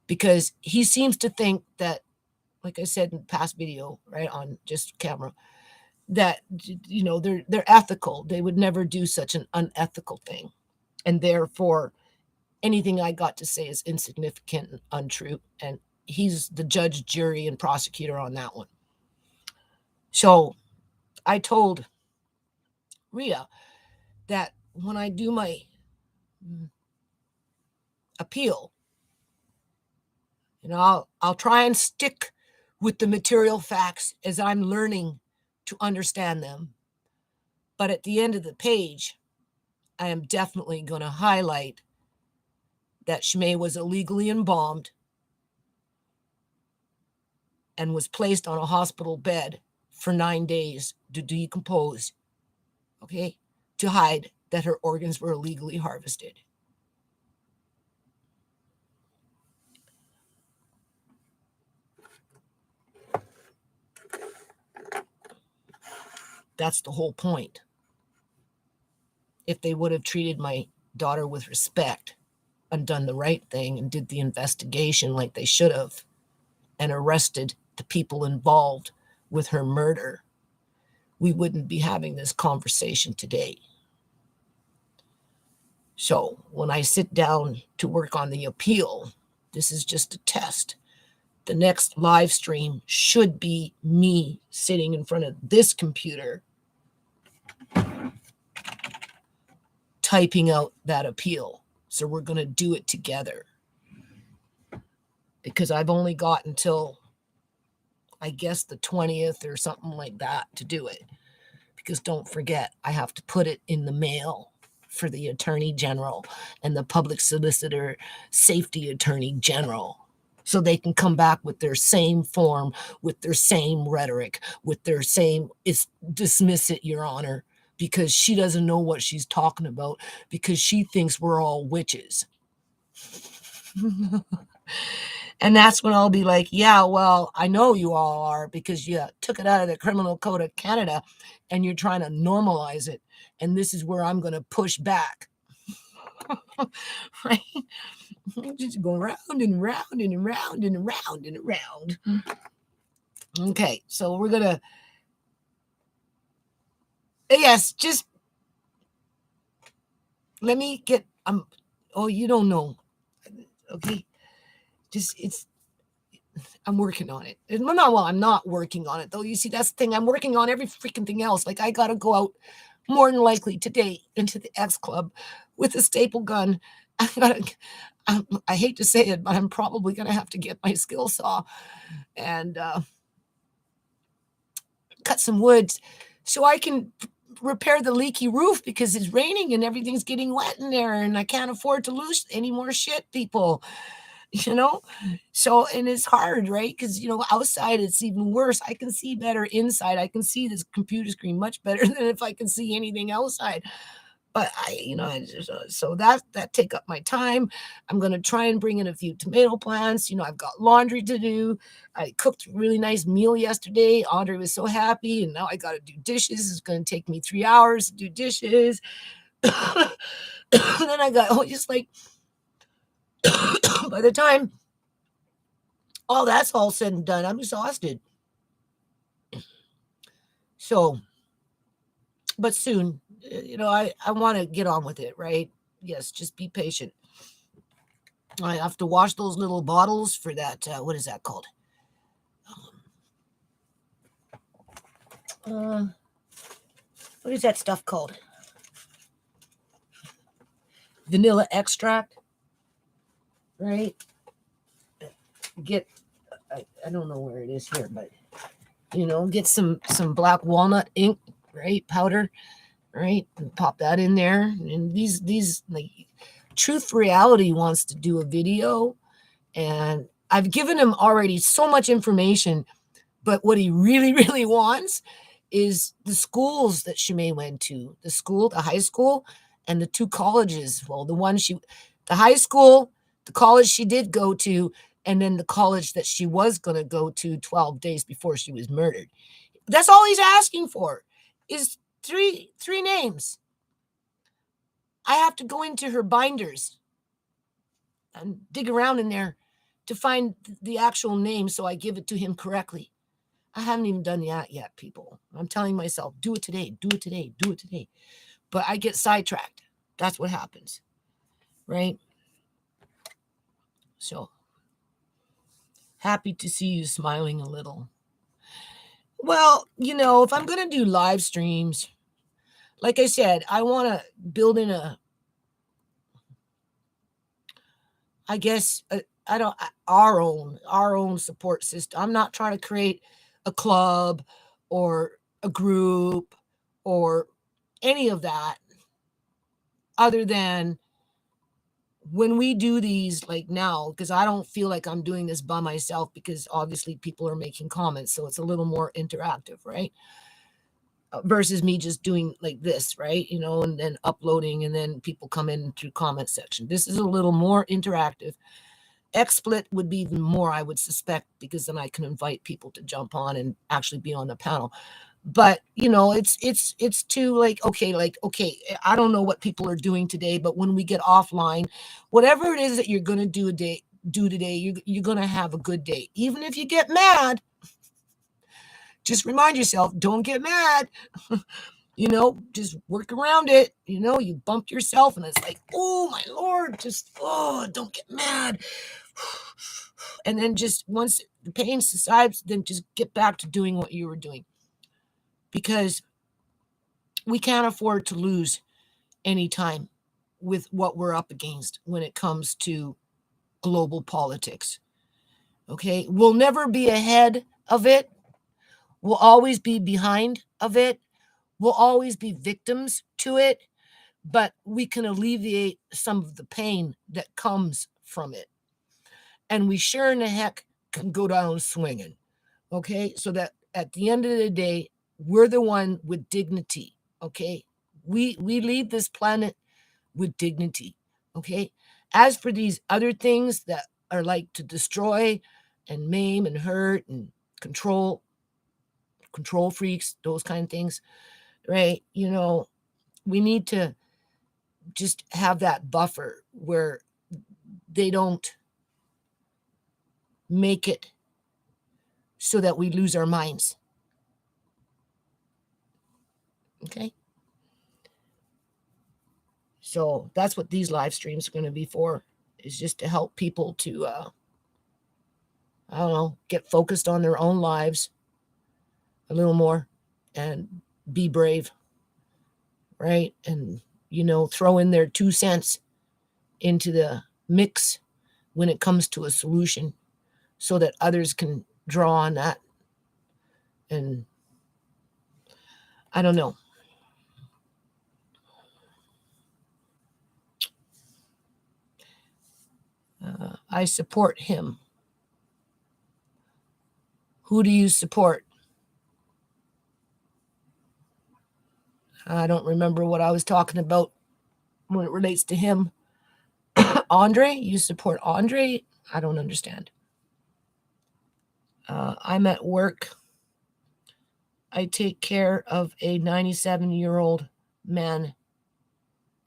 Because he seems to think that, like I said in the past video, right, on just camera, that, they're ethical. They would never do such an unethical thing. And therefore, anything I got to say is insignificant and untrue. And he's the judge, jury, and prosecutor on that one. So I told Rhea that when I do my appeal, I'll try and stick with the material facts as I'm learning to understand them. But at the end of the page, I am definitely going to highlight that Shimei was illegally embalmed and was placed on a hospital bed for 9 days to decompose, okay, to hide that her organs were illegally harvested. That's the whole point. If they would have treated my daughter with respect and done the right thing and did the investigation like they should have and arrested the people involved with her murder, we wouldn't be having this conversation today. So when I sit down to work on the appeal, this is just a test. The next live stream should be me sitting in front of this computer typing out that appeal. So we're going to do it together. Because I've only got until, I guess, the 20th or something like that to do it. Because don't forget, I have to put it in the mail for the Attorney General and the Public Solicitor Safety Attorney General. So they can come back with their same form, with their same rhetoric, with their same, it's dismiss it, Your Honor, because she doesn't know what she's talking about, because she thinks we're all witches. And that's when I'll be like, yeah, well, I know you all are, because you took it out of the Criminal Code of Canada and you're trying to normalize it. And this is where I'm going to push back. Right? Just go round and round and round and round and round. Okay, so we're going to, yes, just let me get, oh, you don't know. Okay. Just, I'm working on it. Well, I'm not working on it, though. You see, that's the thing. I'm working on every freaking thing else. Like, I got to go out more than likely today into the X Club with a staple gun. I hate to say it, but I'm probably going to have to get my skill saw and cut some wood so I can repair the leaky roof, because it's raining and everything's getting wet in there, and I can't afford to lose any more shit, people. So, and it's hard, right? Because, outside it's even worse. I can see better inside. I can see this computer screen much better than if I can see anything outside. But so that take up my time. I'm going to try and bring in a few tomato plants. I've got laundry to do. I cooked a really nice meal yesterday. Andre was so happy. And now I got to do dishes. It's going to take me 3 hours to do dishes. Then I got, just like, by the time all that's all said and done, I'm exhausted. So, but soon, I want to get on with it, right? Yes, just be patient. I have to wash those little bottles for that. What is that called? What is that stuff called? Vanilla extract, right? I don't know where it is here, but get some black walnut ink, right? Powder, right? And pop that in there. And these like Truth Reality wants to do a video, and I've given him already so much information, but what he really, really wants is the schools that Shimei went to, the high school, and the 2 colleges. Well, the high school, the college she did go to, and then the college that she was going to go to 12 days before she was murdered. That's all he's asking for, is three names. I have to go into her binders and dig around in there to find the actual name so I give it to him correctly. I haven't even done that yet, people. I'm telling myself, do it today, do it today, do it today. But I get sidetracked. That's what happens, right? So, happy to see you smiling a little. Well, if I'm going to do live streams, like I said, I want to build in our own support system. I'm not trying to create a club or a group or any of that, other than when we do these like now, because I don't feel like I'm doing this by myself, because obviously people are making comments, so it's a little more interactive, right? Versus me just doing like this, right? And then uploading, and then people come in through comment section. This is a little more interactive. XSplit would be even more, I would suspect, because then I can invite people to jump on and actually be on the panel. But it's to like, okay, I don't know what people are doing today, but when we get offline, whatever it is that you're going to do today, you're going to have a good day. Even if you get mad, just remind yourself, don't get mad. Just work around it. You bumped yourself and it's like, oh my Lord, don't get mad. And then just once the pain subsides, then just get back to doing what you were doing, because we can't afford to lose any time with what we're up against when it comes to global politics. Okay. We'll never be ahead of it. We'll always be behind of it. We'll always be victims to it, but we can alleviate some of the pain that comes from it. And we sure in the heck can go down swinging. Okay. So that at the end of the day, we're the one with dignity. Okay. We leave this planet with dignity. Okay. As for these other things that are like to destroy and maim and hurt and control freaks, those kind of things, right? We need to just have that buffer where they don't make it so that we lose our minds. Okay. So that's what these live streams are going to be for, is just to help people to, I don't know, get focused on their own lives a little more and be brave, right? And, throw in their 2 cents into the mix when it comes to a solution so that others can draw on that. And I don't know. I support him. Who do you support? I don't remember what I was talking about when it relates to him. Andre, you support Andre? I don't understand. I'm at work. I take care of a 97-year-old man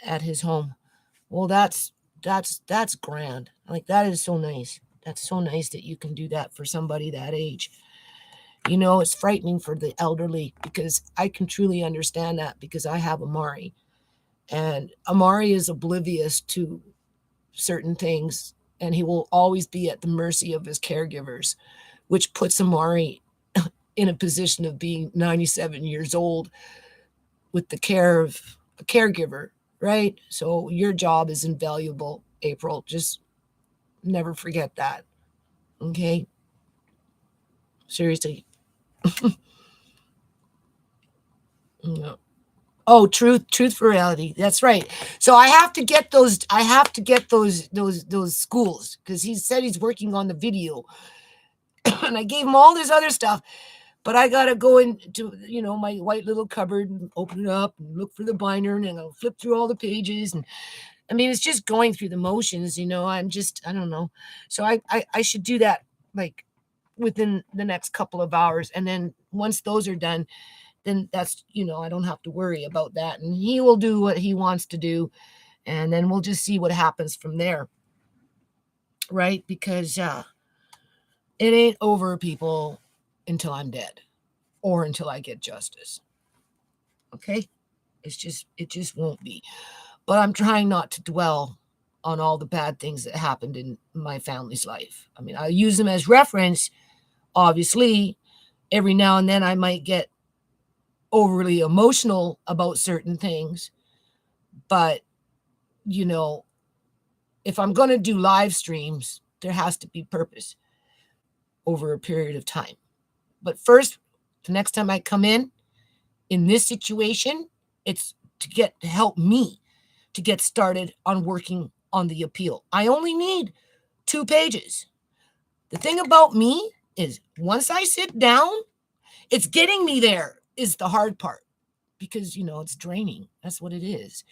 at his home. Well, that's grand. Like, that is so nice. That's so nice that you can do that for somebody that age. It's frightening for the elderly, because I can truly understand that, because I have Amari, and Amari is oblivious to certain things, and he will always be at the mercy of his caregivers, which puts Amari in a position of being 97 years old with the care of a caregiver, right? So your job is invaluable, April. Just never forget that. Okay? Seriously. No. Oh, truth for reality. That's right. So I have to get those schools, because he said he's working on the video. And I gave him all this other stuff, but I gotta go into my white little cupboard and open it up and look for the binder, and I'll flip through all the pages. And I mean, it's just going through the motions. I don't know. So I should do that like within the next couple of hours, and then once those are done, then that's, I don't have to worry about that. And he will do what he wants to do. And then we'll just see what happens from there. Right? Because it ain't over, people, until I'm dead or until I get justice. Okay? It just won't be. But I'm trying not to dwell on all the bad things that happened in my family's life. I mean, I use them as reference. Obviously, every now and then I might get overly emotional about certain things, but if I'm going to do live streams, there has to be purpose over a period of time. But first, the next time I come in this situation, it's to help me to get started on working on the appeal. I only need 2 pages. The thing about me is once I sit down, it's getting me there is the hard part because, it's draining. That's what it is.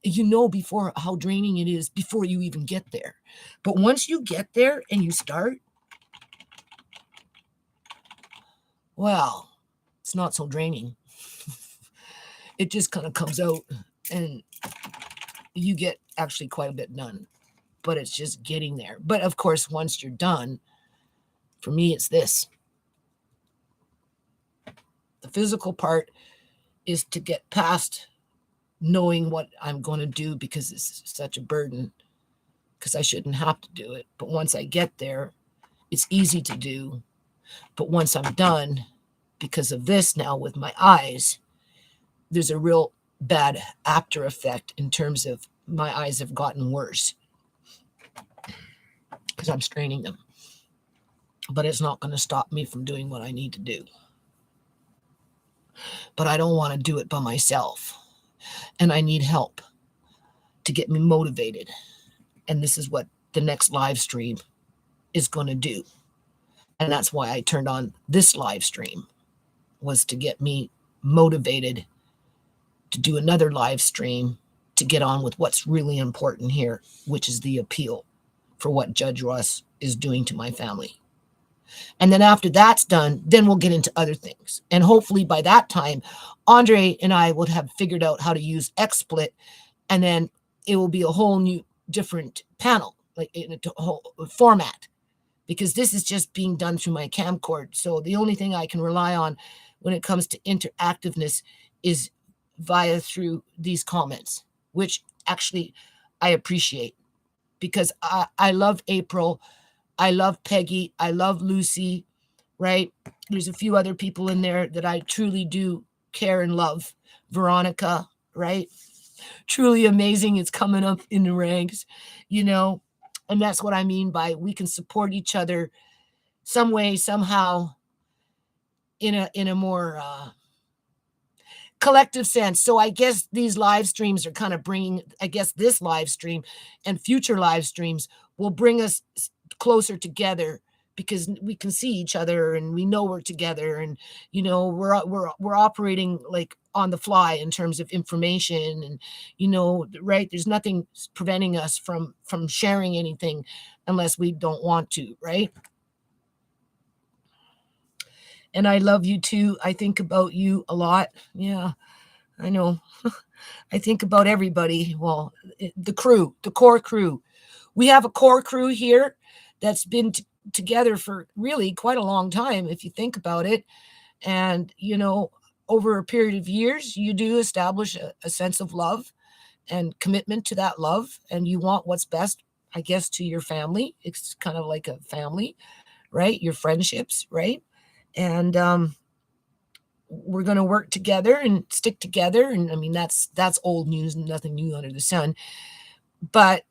Before how draining it is before you even get there. But once you get there and you start, well, it's not so draining. It just kind of comes out and you get actually quite a bit done. But it's just getting there. But of course, once you're done, for me, it's this. The physical part is to get past knowing what I'm going to do because it's such a burden, because I shouldn't have to do it. But once I get there, it's easy to do. But once I'm done, because of this now with my eyes, there's a real bad after effect in terms of my eyes have gotten worse because I'm straining them. But it's not going to stop me from doing what I need to do. But I don't want to do it by myself. And I need help to get me motivated. And this is what the next live stream is going to do. And that's why I turned on this live stream, was to get me motivated to do another live stream to get on with what's really important here, which is the appeal for what Judge Ross is doing to my family. And then after that's done, then we'll get into other things. And hopefully by that time, Andre and I would have figured out how to use XSplit, and then it will be a whole new different panel, like in a whole format, because this is just being done through my camcorder. So the only thing I can rely on when it comes to interactiveness is via through these comments, which actually I appreciate, because I love April. I love Peggy. I love Lucy, right? There's a few other people in there that I truly do care and love. Veronica, right? Truly amazing. It's coming up in the ranks, and that's what I mean by we can support each other some way, somehow, in a more collective sense. So I guess these live streams are kind of bringing, I guess this live stream and future live streams will bring us closer together, because we can see each other and we know we're together, and we're operating like on the fly in terms of information, and right, there's nothing preventing us from sharing anything unless we don't want to, right? And I love you too. I think about you a lot. Yeah, I know. I think about everybody. Well, the crew, the core crew. We have a core crew here that's been together for really quite a long time, if you think about it. And, over a period of years, you do establish a sense of love and commitment to that love. And you want what's best, I guess, to your family. It's kind of like a family, right? Your friendships, right? And we're going to work together and stick together. And I mean, that's old news, nothing new under the sun. But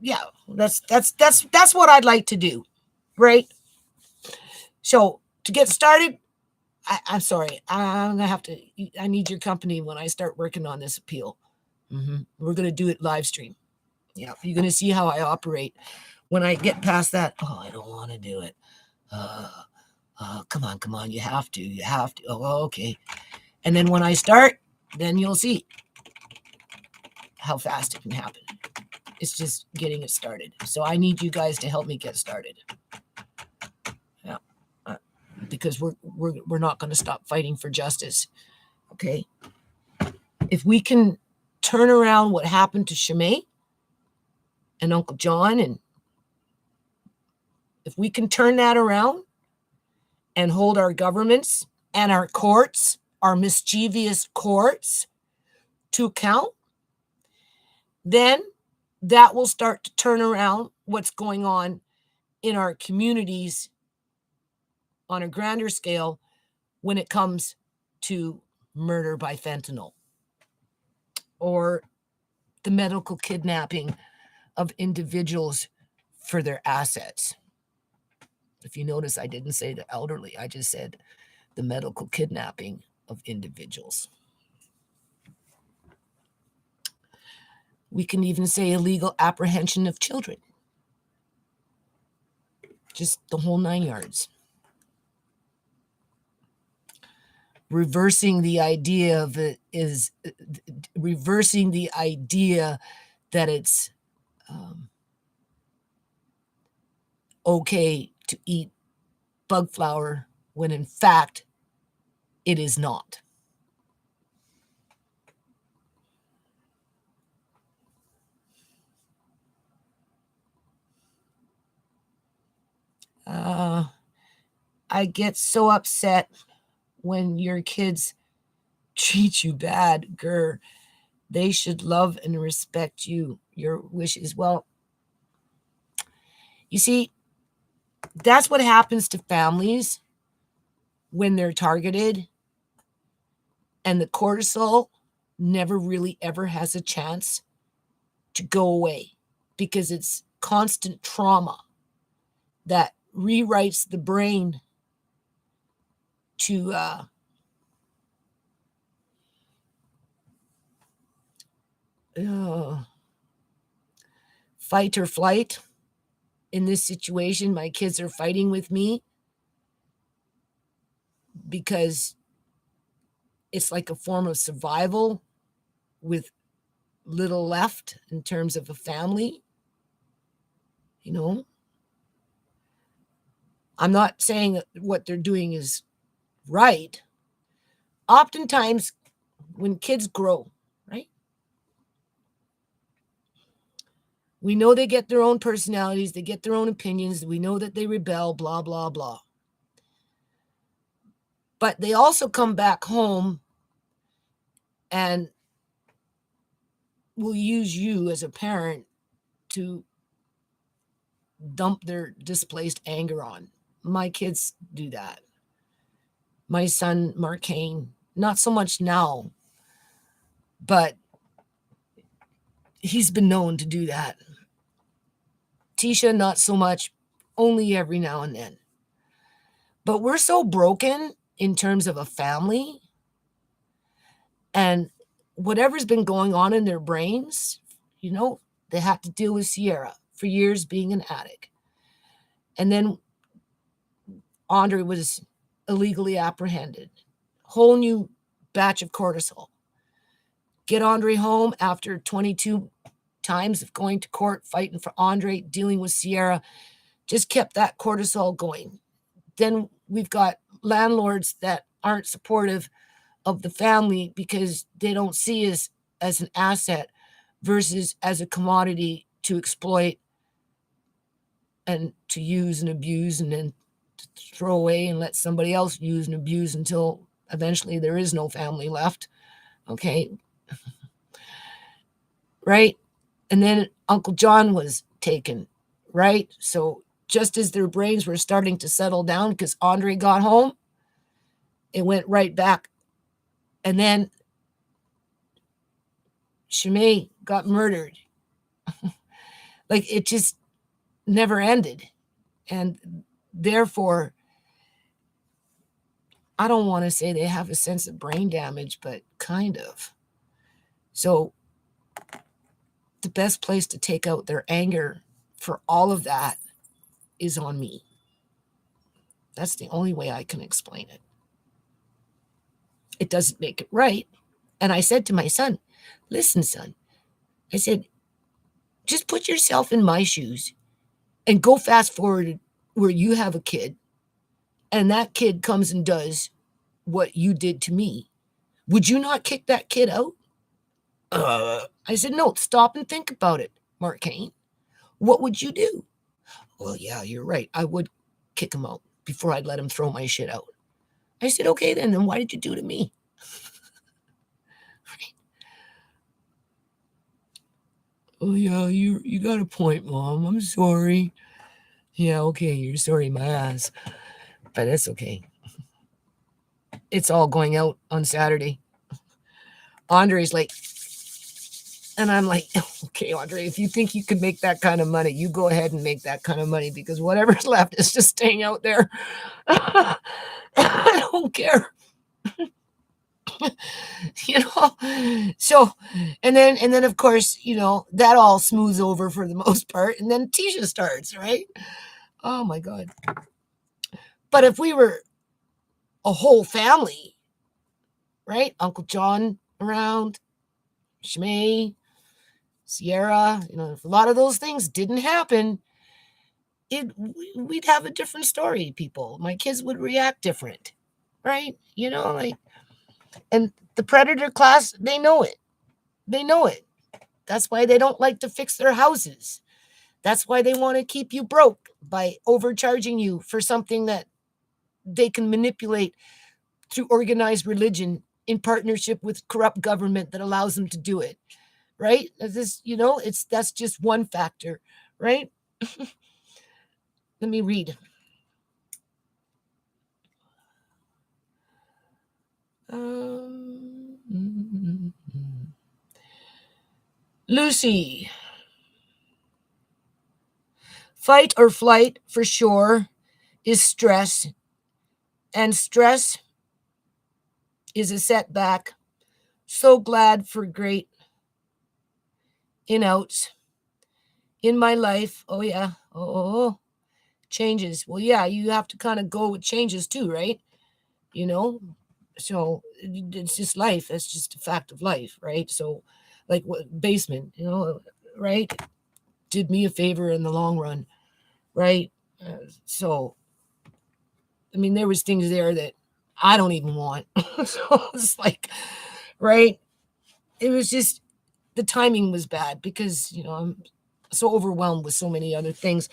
yeah, that's what I'd like to do, right? So to get started, I'm sorry, I'm gonna have to. I need your company when I start working on this appeal. We're gonna do it live stream. Yeah, you're gonna see how I operate when I get past that. Oh, I don't want to do it. Come on, you have to. Oh, okay. And then when I start, then you'll see how fast it can happen. It's just getting it started. So I need you guys to help me get started. Yeah, because we're not going to stop fighting for justice. Okay. If we can turn around what happened to Shimei and Uncle John, and if we can turn that around and hold our governments and our courts, our mischievous courts, to account, then that will start to turn around what's going on in our communities on a grander scale when it comes to murder by fentanyl or the medical kidnapping of individuals for their assets. If you notice, I didn't say the elderly, I just said the medical kidnapping of individuals. We can even say illegal apprehension of children. Just the whole 9 yards. Reversing the idea of it is reversing the idea that it's okay to eat bug flour when in fact it is not. I get so upset when your kids treat you bad, grr. They should love and respect you, your wishes. Well, you see, that's what happens to families when they're targeted, and the cortisol never really ever has a chance to go away because it's constant trauma that rewrites the brain to fight or flight. In this situation, my kids are fighting with me because it's like a form of survival with little left in terms of a family. You know, I'm not saying that what they're doing is right. Oftentimes, when kids grow, right, we know they get their own personalities, they get their own opinions, we know that they rebel, blah, blah, blah. But they also come back home and will use you as a parent to dump their displaced anger on. My kids do that. My son, Marcane, not so much now, but he's been known to do that. Tisha, not so much, only every now and then. But we're so broken in terms of a family, and whatever's been going on in their brains, you know, they had to deal with Sierra for years being an addict. And then Andre was illegally apprehended. Whole new batch of cortisol. Get Andre home after 22 times of going to court, fighting for Andre, dealing with Sierra, just kept that cortisol going. Then we've got landlords that aren't supportive of the family because they don't see us as an asset versus as a commodity to exploit and to use and abuse and then to throw away and let somebody else use and abuse until eventually there is no family left. Okay. Right? And then Uncle John was taken, right? So just as their brains were starting to settle down because Andre got home, it went right back. And then Shimei got murdered. Like it just never ended. And therefore, I don't want to say they have a sense of brain damage, but kind of. So the best place to take out their anger for all of that is on me. That's the only way I can explain it. It doesn't make it right. And I said to my son, listen, son, I said, just put yourself in my shoes and go fast forward where you have a kid and that kid comes and does what you did to me. Would you not kick that kid out? I said, no, stop and think about it, Mark Kane. What would you do? Well, yeah, you're right. I would kick him out before I'd let him throw my shit out. I said, okay, then why did you do to me? Right? Oh, yeah, you got a point, Mom. I'm sorry. Yeah, okay, you're sorry, my ass. But that's okay. It's all going out on Saturday. Andre's like, and I'm like, okay, Andre, if you think you could make that kind of money, you go ahead and make that kind of money because whatever's left is just staying out there. I don't care. you know. So, and then of course, that all smooths over for the most part, and then Tisha starts, right? Oh my god. But if we were a whole family, right? Uncle John around, Shmay, Sierra, if a lot of those things didn't happen, we'd have a different story, people. My kids would react different, right? Like, and the predator class, they know it. They know it. That's why they don't like to fix their houses. That's why they want to keep you broke by overcharging you for something that they can manipulate through organized religion in partnership with corrupt government that allows them to do it. Right? That's just one factor, right? Let me read. Lucy. Fight or flight, for sure, is stress. And stress is a setback. So glad for great in-outs in my life. Oh, yeah. Oh, changes. Well, yeah, you have to kind of go with changes too, right? So it's just life. That's just a fact of life, right? So, like what basement, right? Did me a favor in the long run, right? So, I mean, there was things there that I don't even want. So it's like, right? It was just the timing was bad because I'm so overwhelmed with so many other things.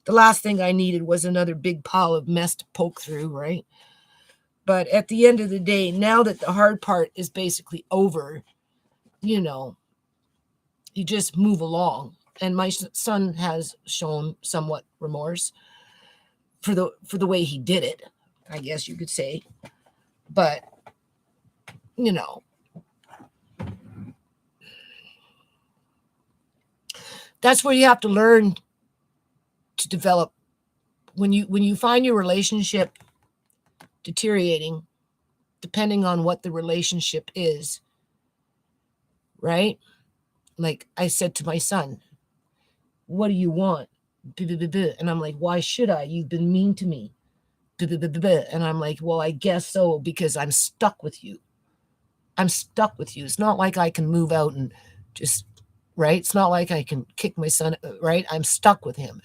The last thing I needed was another big pile of mess to poke through, right? But at the end of the day, now that the hard part is basically over, you just move along. And my son has shown somewhat remorse for the way he did it, I guess you could say. But that's where you have to learn to develop. When you find your relationship deteriorating, depending on what the relationship is, right? Like I said to my son, what do you want? And I'm like, why should I? You've been mean to me. And I'm like, well, I guess so, because I'm stuck with you. I'm stuck with you. It's not like I can move out and just, right? It's not like I can kick my son, right? I'm stuck with him.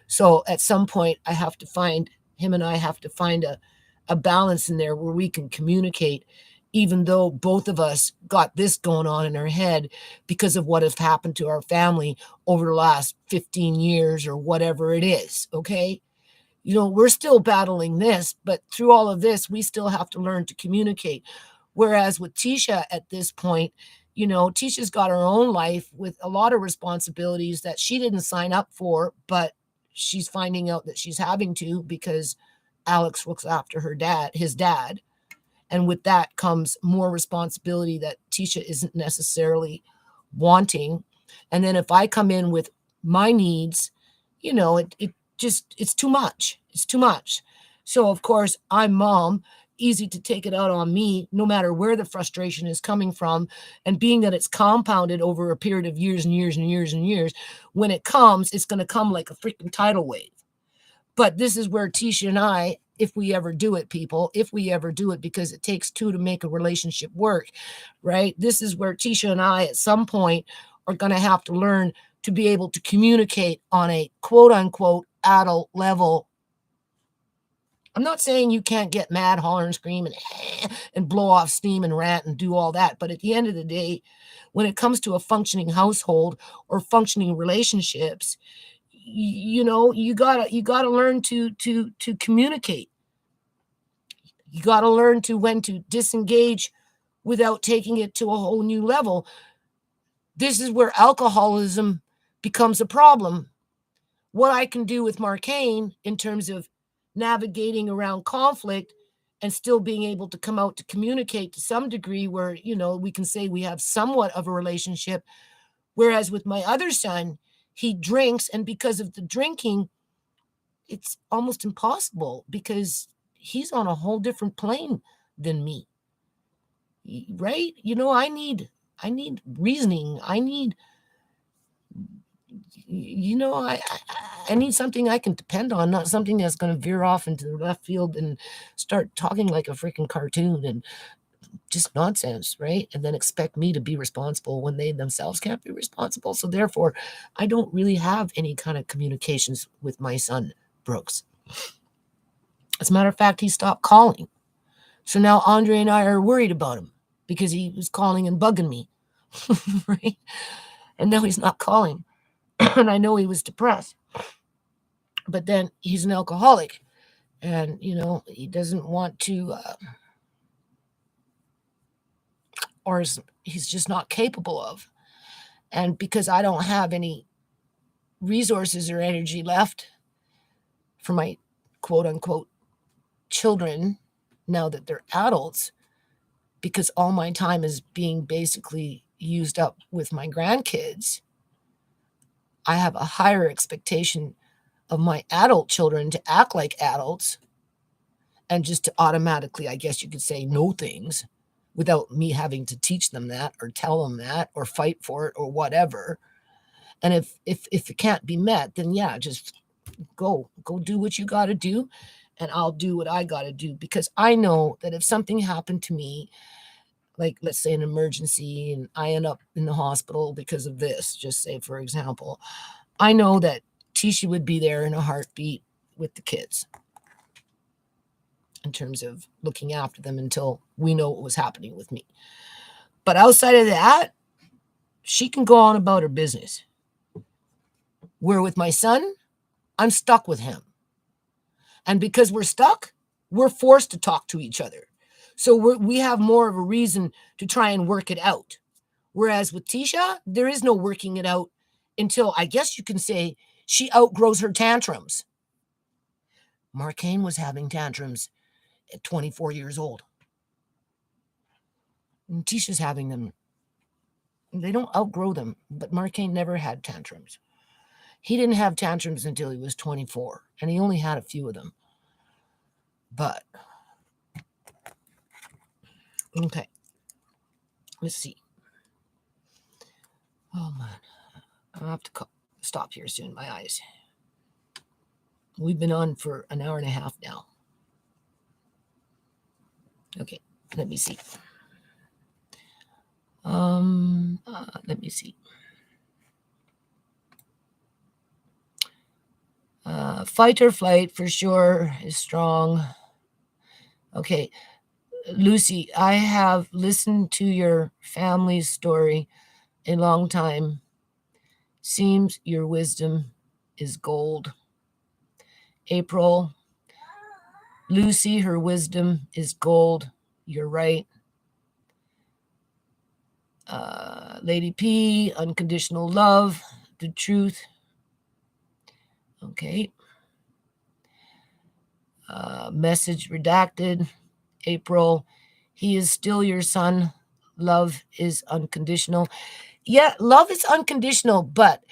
So at some point, him and I have to find a balance in there where we can communicate, even though both of us got this going on in our head because of what has happened to our family over the last 15 years or whatever it is. Okay. We're still battling this, but through all of this, we still have to learn to communicate. Whereas with Tisha at this point, Tisha's got her own life with a lot of responsibilities that she didn't sign up for, but she's finding out that she's having to because Alex looks after his dad. And with that comes more responsibility that Tisha isn't necessarily wanting. And then if I come in with my needs, it's too much. It's too much. So of course, I'm mom, easy to take it out on me, no matter where the frustration is coming from. And being that it's compounded over a period of years and years and years and years, when it comes, it's going to come like a freaking tidal wave. But this is where Tisha and I, if we ever do it, people, if we ever do it, because it takes two to make a relationship work, right? This is where Tisha and I, at some point, are going to have to learn to be able to communicate on a quote unquote adult level. I'm not saying you can't get mad, holler, and scream and blow off steam and rant and do all that. But at the end of the day, when it comes to a functioning household or functioning relationships, you gotta learn to communicate. You gotta learn to when to disengage without taking it to a whole new level. This is where alcoholism becomes a problem. What I can do with Marcane in terms of navigating around conflict and still being able to come out to communicate to some degree where we can say we have somewhat of a relationship. Whereas with my other son, he drinks, and because of the drinking, it's almost impossible because he's on a whole different plane than me. right? I need reasoning. I need something I can depend on, not something that's going to veer off into the left field and start talking like a freaking cartoon and just nonsense, right? And then expect me to be responsible when they themselves can't be responsible. So therefore, I don't really have any kind of communications with my son, Brooks. As a matter of fact, he stopped calling. So now Andre and I are worried about him because he was calling and bugging me, right? And now he's not calling. And I know he was depressed. But then he's an alcoholic and, he doesn't want to, or he's just not capable of. And because I don't have any resources or energy left for my quote unquote children now that they're adults, because all my time is being basically used up with my grandkids, I have a higher expectation of my adult children to act like adults and just to automatically, I guess you could say, know things without me having to teach them that or tell them that or fight for it or whatever. And if it can't be met, then yeah, just go do what you got to do, and I'll do what I got to do, because I know that if something happened to me, like let's say an emergency and I end up in the hospital because of this, just say for example, I know that Tisha would be there in a heartbeat with the kids in terms of looking after them until we know what was happening with me. But outside of that, she can go on about her business. Where with my son, I'm stuck with him. And because we're stuck, we're forced to talk to each other. So we have more of a reason to try and work it out. Whereas with Tisha, there is no working it out until, I guess you can say, she outgrows her tantrums. Marcane was having tantrums at 24 years old. And Tisha's having them. They don't outgrow them, but Marcane never had tantrums. He didn't have tantrums until he was 24, and he only had a few of them. But, okay. Let's see. Oh, man. I'll have to stop here soon. My eyes. We've been on for an hour and a half now. Okay, let me see. Let me see. Fight or flight for sure is strong. Okay, Lucy, I have listened to your family's story a long time. Seems your wisdom is gold. April, Lucy, her wisdom is gold. You're right. Lady P, unconditional love, the truth. Okay. Message redacted. April, he is still your son. Love is unconditional. Yeah, love is unconditional, but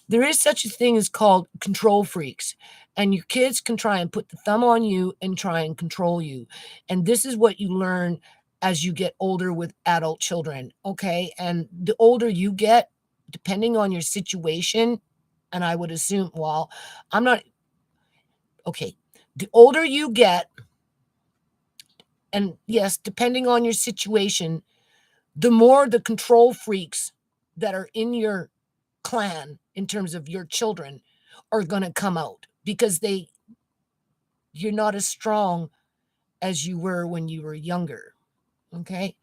there is such a thing as called control freaks. And your kids can try and put the thumb on you and try and control you. And this is what you learn as you get older with adult children, okay? And the older you get, depending on your situation, and I would assume, well, I'm not, okay, the older you get, and yes, depending on your situation, the more the control freaks that are in your clan in terms of your children are going to come out, because you're not as strong as you were when you were younger. Okay.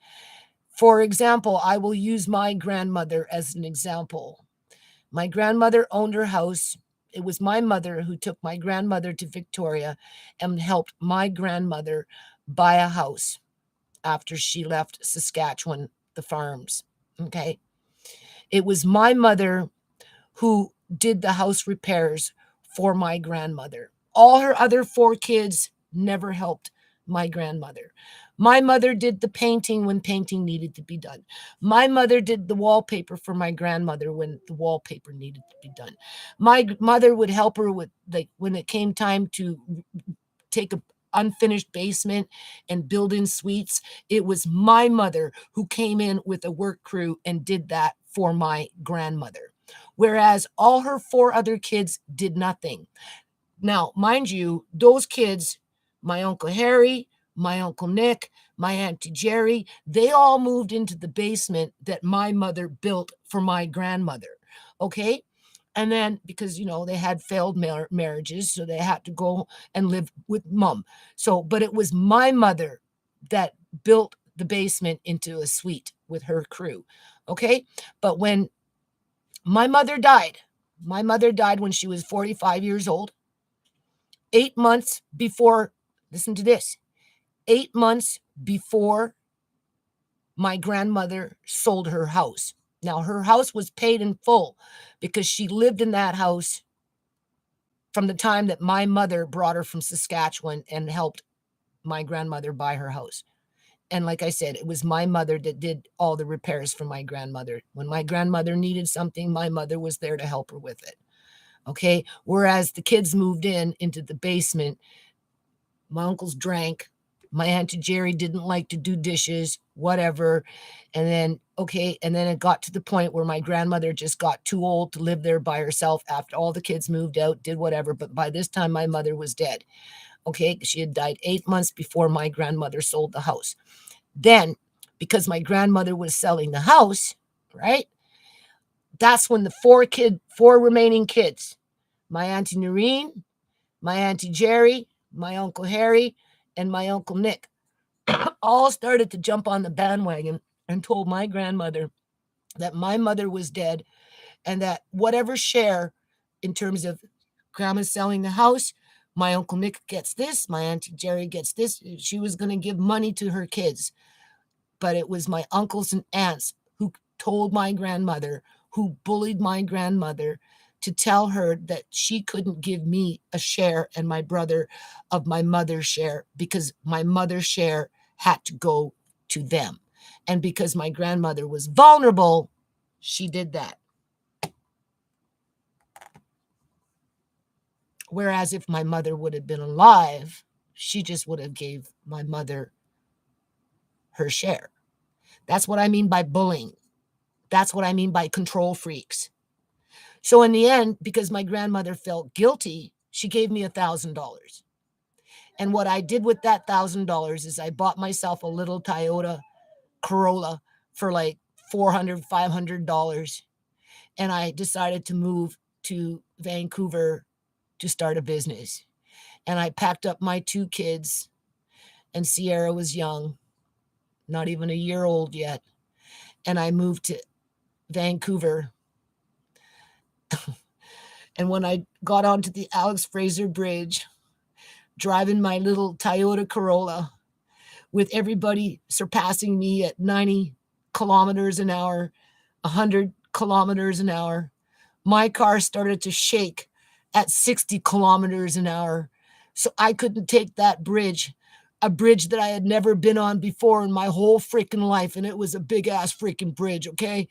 For example, I will use my grandmother as an example. My grandmother owned her house. It was my mother who took my grandmother to Victoria and helped my grandmother buy a house after she left Saskatchewan, the farms. Okay. It was my mother who did the house repairs for my grandmother. All her other 4 kids never helped my grandmother. My mother did the painting when painting needed to be done. My mother did the wallpaper for my grandmother when the wallpaper needed to be done. My mother would help her with, like, when it came time to take unfinished basement and build in suites. It was my mother who came in with a work crew and did that for my grandmother. Whereas all her four other kids did nothing. Now, mind you, those kids, my Uncle Harry, my Uncle Nick, my Auntie Jerry, they all moved into the basement that my mother built for my grandmother. Okay. And then because, they had failed marriages, so they had to go and live with mom. So, but it was my mother that built the basement into a suite with her crew. Okay. But when my mother died when she was 45 years old. 8 months before, listen to this, 8 months before my grandmother sold her house. Now, her house was paid in full because she lived in that house from the time that my mother brought her from Saskatchewan and helped my grandmother buy her house. And like I said, it was my mother that did all the repairs for my grandmother. When my grandmother needed something, my mother was there to help her with it. Okay. Whereas the kids moved into the basement. My uncles drank. My Auntie Jerry didn't like to do dishes, whatever. And then, okay, and then it got to the point where my grandmother just got too old to live there by herself after all the kids moved out, did whatever. But by this time, my mother was dead. Okay, she had died 8 months before my grandmother sold the house. Then, because my grandmother was selling the house, right? That's when the four remaining kids, my Auntie Noreen, my Auntie Jerry, my Uncle Harry, and my Uncle Nick all started to jump on the bandwagon and told my grandmother that my mother was dead and that whatever share in terms of grandma selling the house, my Uncle Nick gets this, my Auntie Jerry gets this. She was going to give money to her kids. But it was my uncles and aunts who told my grandmother, who bullied my grandmother to tell her that she couldn't give me a share and my brother of my mother's share because my mother's share had to go to them. And because my grandmother was vulnerable, she did that. Whereas if my mother would have been alive, she just would have gave my mother her share. That's what I mean by bullying. That's what I mean by control freaks. So in the end, because my grandmother felt guilty, she gave me $1,000. And what I did with that $1,000 is I bought myself a little Toyota Corolla for like $400, $500. And I decided to move to Vancouver to start a business. And I packed up my two kids, and Sierra was young, not even a year old yet. And I moved to Vancouver. And when I got onto the Alex Fraser Bridge, driving my little Toyota Corolla with everybody surpassing me at 90 kilometers an hour, 100 kilometers an hour, my car started to shake at 60 kilometers an hour. So I couldn't take that bridge, a bridge that I had never been on before in my whole freaking life. And it was a big ass freaking bridge, okay?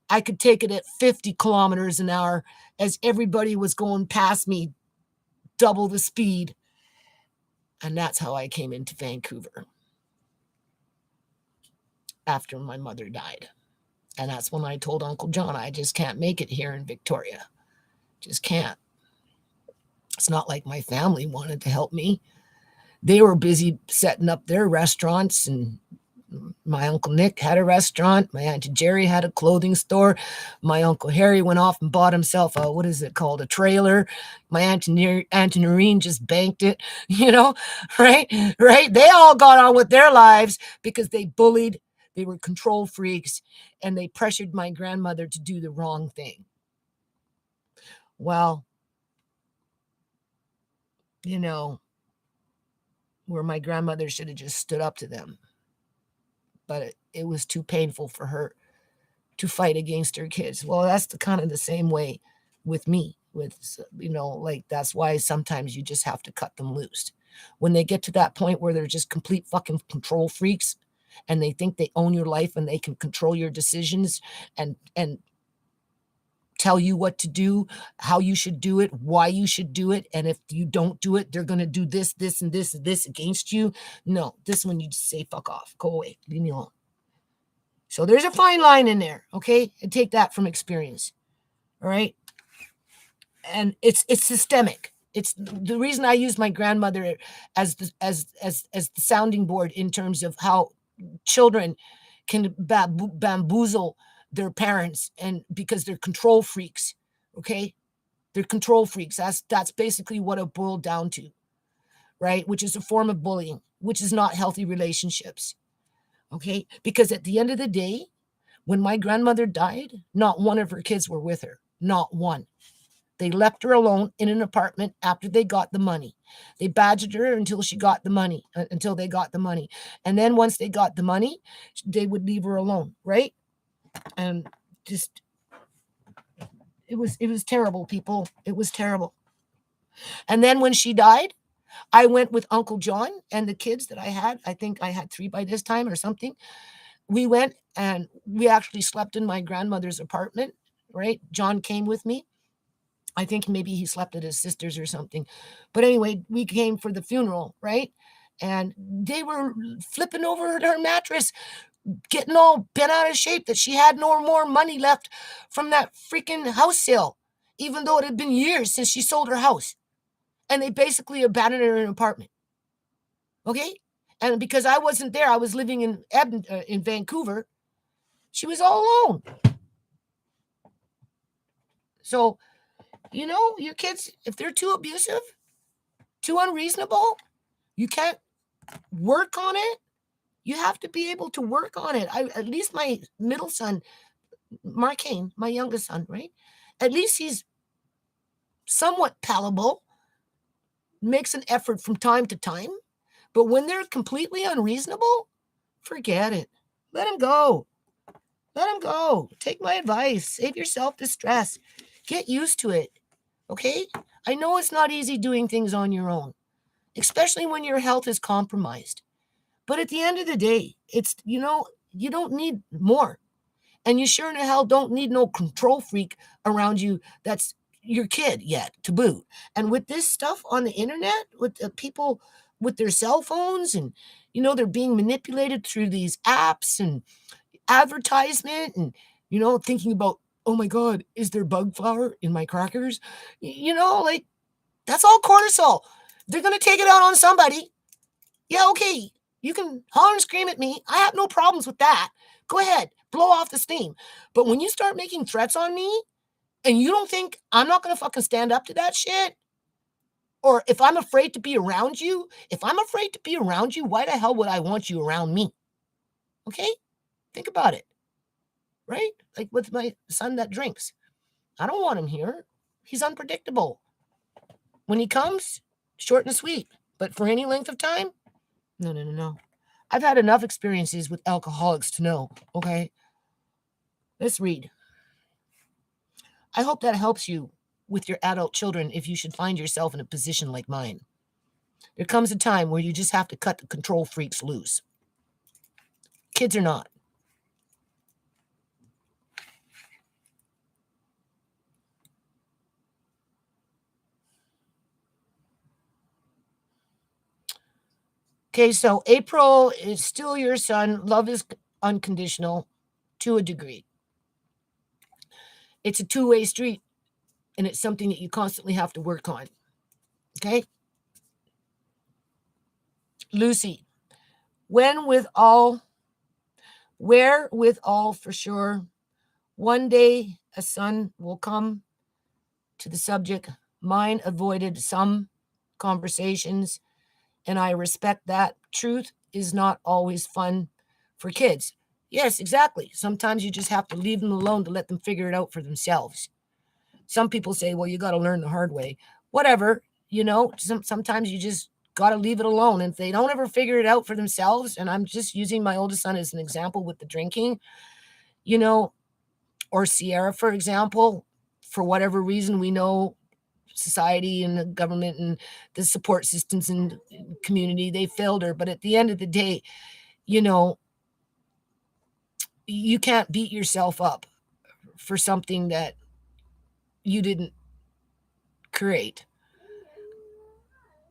I could take it at 50 kilometers an hour as everybody was going past me, double the speed. And that's how I came into Vancouver after my mother died. And that's when I told Uncle John, I just can't make it here in Victoria. Just can't. It's not like my family wanted to help me. They were busy setting up their restaurants, and my Uncle Nick had a restaurant. My Auntie Jerry had a clothing store. My Uncle Harry went off and bought himself a, what is it called, a trailer. My Auntie Noreen just banked it, right? They all got on with their lives because they bullied, they were control freaks, and they pressured my grandmother to do the wrong thing. Well, where my grandmother should have just stood up to them. But it was too painful for her to fight against her kids. Well, that's kind of the same way with me. That's why sometimes you just have to cut them loose. When they get to that point where they're just complete fucking control freaks and they think they own your life and they can control your decisions and tell you what to do, how you should do it, why you should do it. And if you don't do it, they're going to do this, this, and this, and this against you. No, this one you just say, fuck off, go away, leave me alone. So there's a fine line in there, okay? And take that from experience, all right? And it's systemic. It's the reason I use my grandmother as the sounding board in terms of how children can bamboozle their parents, and because they're control freaks, okay? They're control freaks. That's basically what it boiled down to, right? Which is a form of bullying, which is not healthy relationships, okay? Because at the end of the day, when my grandmother died, not one of her kids were with her, not one. They left her alone in an apartment after they got the money. They badgered her until she got the money, until they got the money. And then once they got the money, they would leave her alone, right? And just, it was terrible, people. It was terrible. And then when she died, I went with Uncle John and the kids that I had. I think I had 3 by this time or something. We went and we actually slept in my grandmother's apartment, right? John came with me. I think maybe he slept at his sister's or something. But anyway, we came for the funeral, right? And they were flipping over her mattress, getting all bent out of shape that she had no more money left from that freaking house sale, even though it had been years since she sold her house. And they basically abandoned her in an apartment. Okay? And because I wasn't there, I was living in Vancouver. She was all alone. So, your kids, if they're too abusive, too unreasonable, you can't work on it. You have to be able to work on it. At least my middle son, Markane, my youngest son, right? At least he's somewhat palatable, makes an effort from time to time. But when they're completely unreasonable, forget it. Let him go. Let him go. Take my advice. Save yourself the stress. Get used to it. Okay? I know it's not easy doing things on your own, especially when your health is compromised. But at the end of the day, it's, you don't need more. And you sure in the hell don't need no control freak around you that's your kid yet, to boot. And with this stuff on the internet, with the people with their cell phones, and, they're being manipulated through these apps and advertisement, and, thinking about, oh my God, is there bug flour in my crackers? Like, that's all cortisol. They're going to take it out on somebody. Yeah, okay. You can holler and scream at me. I have no problems with that. Go ahead, blow off the steam. But when you start making threats on me and you don't think I'm not going to fucking stand up to that shit, or if I'm afraid to be around you, why the hell would I want you around me? Okay? Think about it. Right? Like with my son that drinks. I don't want him here. He's unpredictable. When he comes, short and sweet. But for any length of time, no. I've had enough experiences with alcoholics to know, okay? Let's read. I hope that helps you with your adult children if you should find yourself in a position like mine. There comes a time where you just have to cut the control freaks loose. Kids are not. Okay, so April is still your son. Love is unconditional to a degree. It's a two-way street, and it's something that you constantly have to work on. Okay? Lucy, where with all for sure, one day a son will come to the subject. Mine avoided some conversations, and I respect that. Truth is not always fun for kids. Yes, exactly. Sometimes you just have to leave them alone to let them figure it out for themselves. Some people say, well, you got to learn the hard way. Whatever, sometimes you just got to leave it alone. And if they don't ever figure it out for themselves, and I'm just using my oldest son as an example with the drinking, or Sierra, for example, for whatever reason, we know society and the government and the support systems and community, they failed her. But at the end of the day, you can't beat yourself up for something that you didn't create.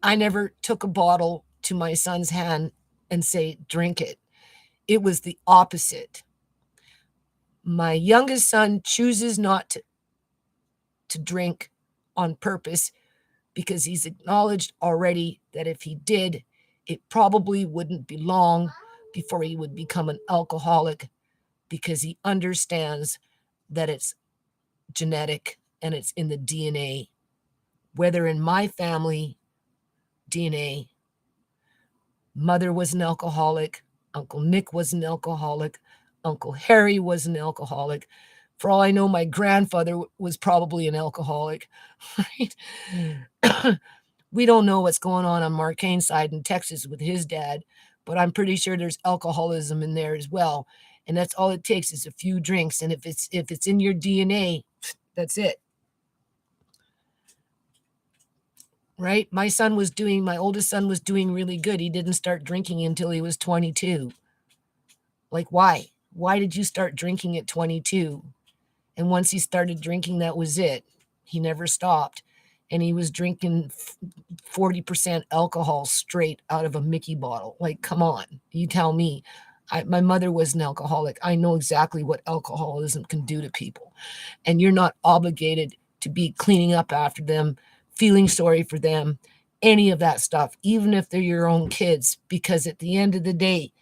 I never took a bottle to my son's hand and say, drink it. It was the opposite. My youngest son chooses not to drink on purpose because he's acknowledged already that if he did, it probably wouldn't be long before he would become an alcoholic, because he understands that it's genetic and it's in the DNA. Whether in my family DNA, mother was an alcoholic, Uncle Nick was an alcoholic, Uncle Harry was an alcoholic. For all I know, my grandfather was probably an alcoholic, right? We don't know what's going on Mark Kane's side in Texas with his dad, but I'm pretty sure there's alcoholism in there as well. And that's all it takes is a few drinks. And if it's in your DNA, that's it. Right? My oldest son was doing really good. He didn't start drinking until he was 22. Like, why? Why did you start drinking at 22? And once he started drinking, that was it. He never stopped. And he was drinking 40% alcohol straight out of a Mickey bottle. Like, come on, you tell me. My mother was an alcoholic. I know exactly what alcoholism can do to people. And you're not obligated to be cleaning up after them, feeling sorry for them, any of that stuff, even if they're your own kids, because at the end of the day,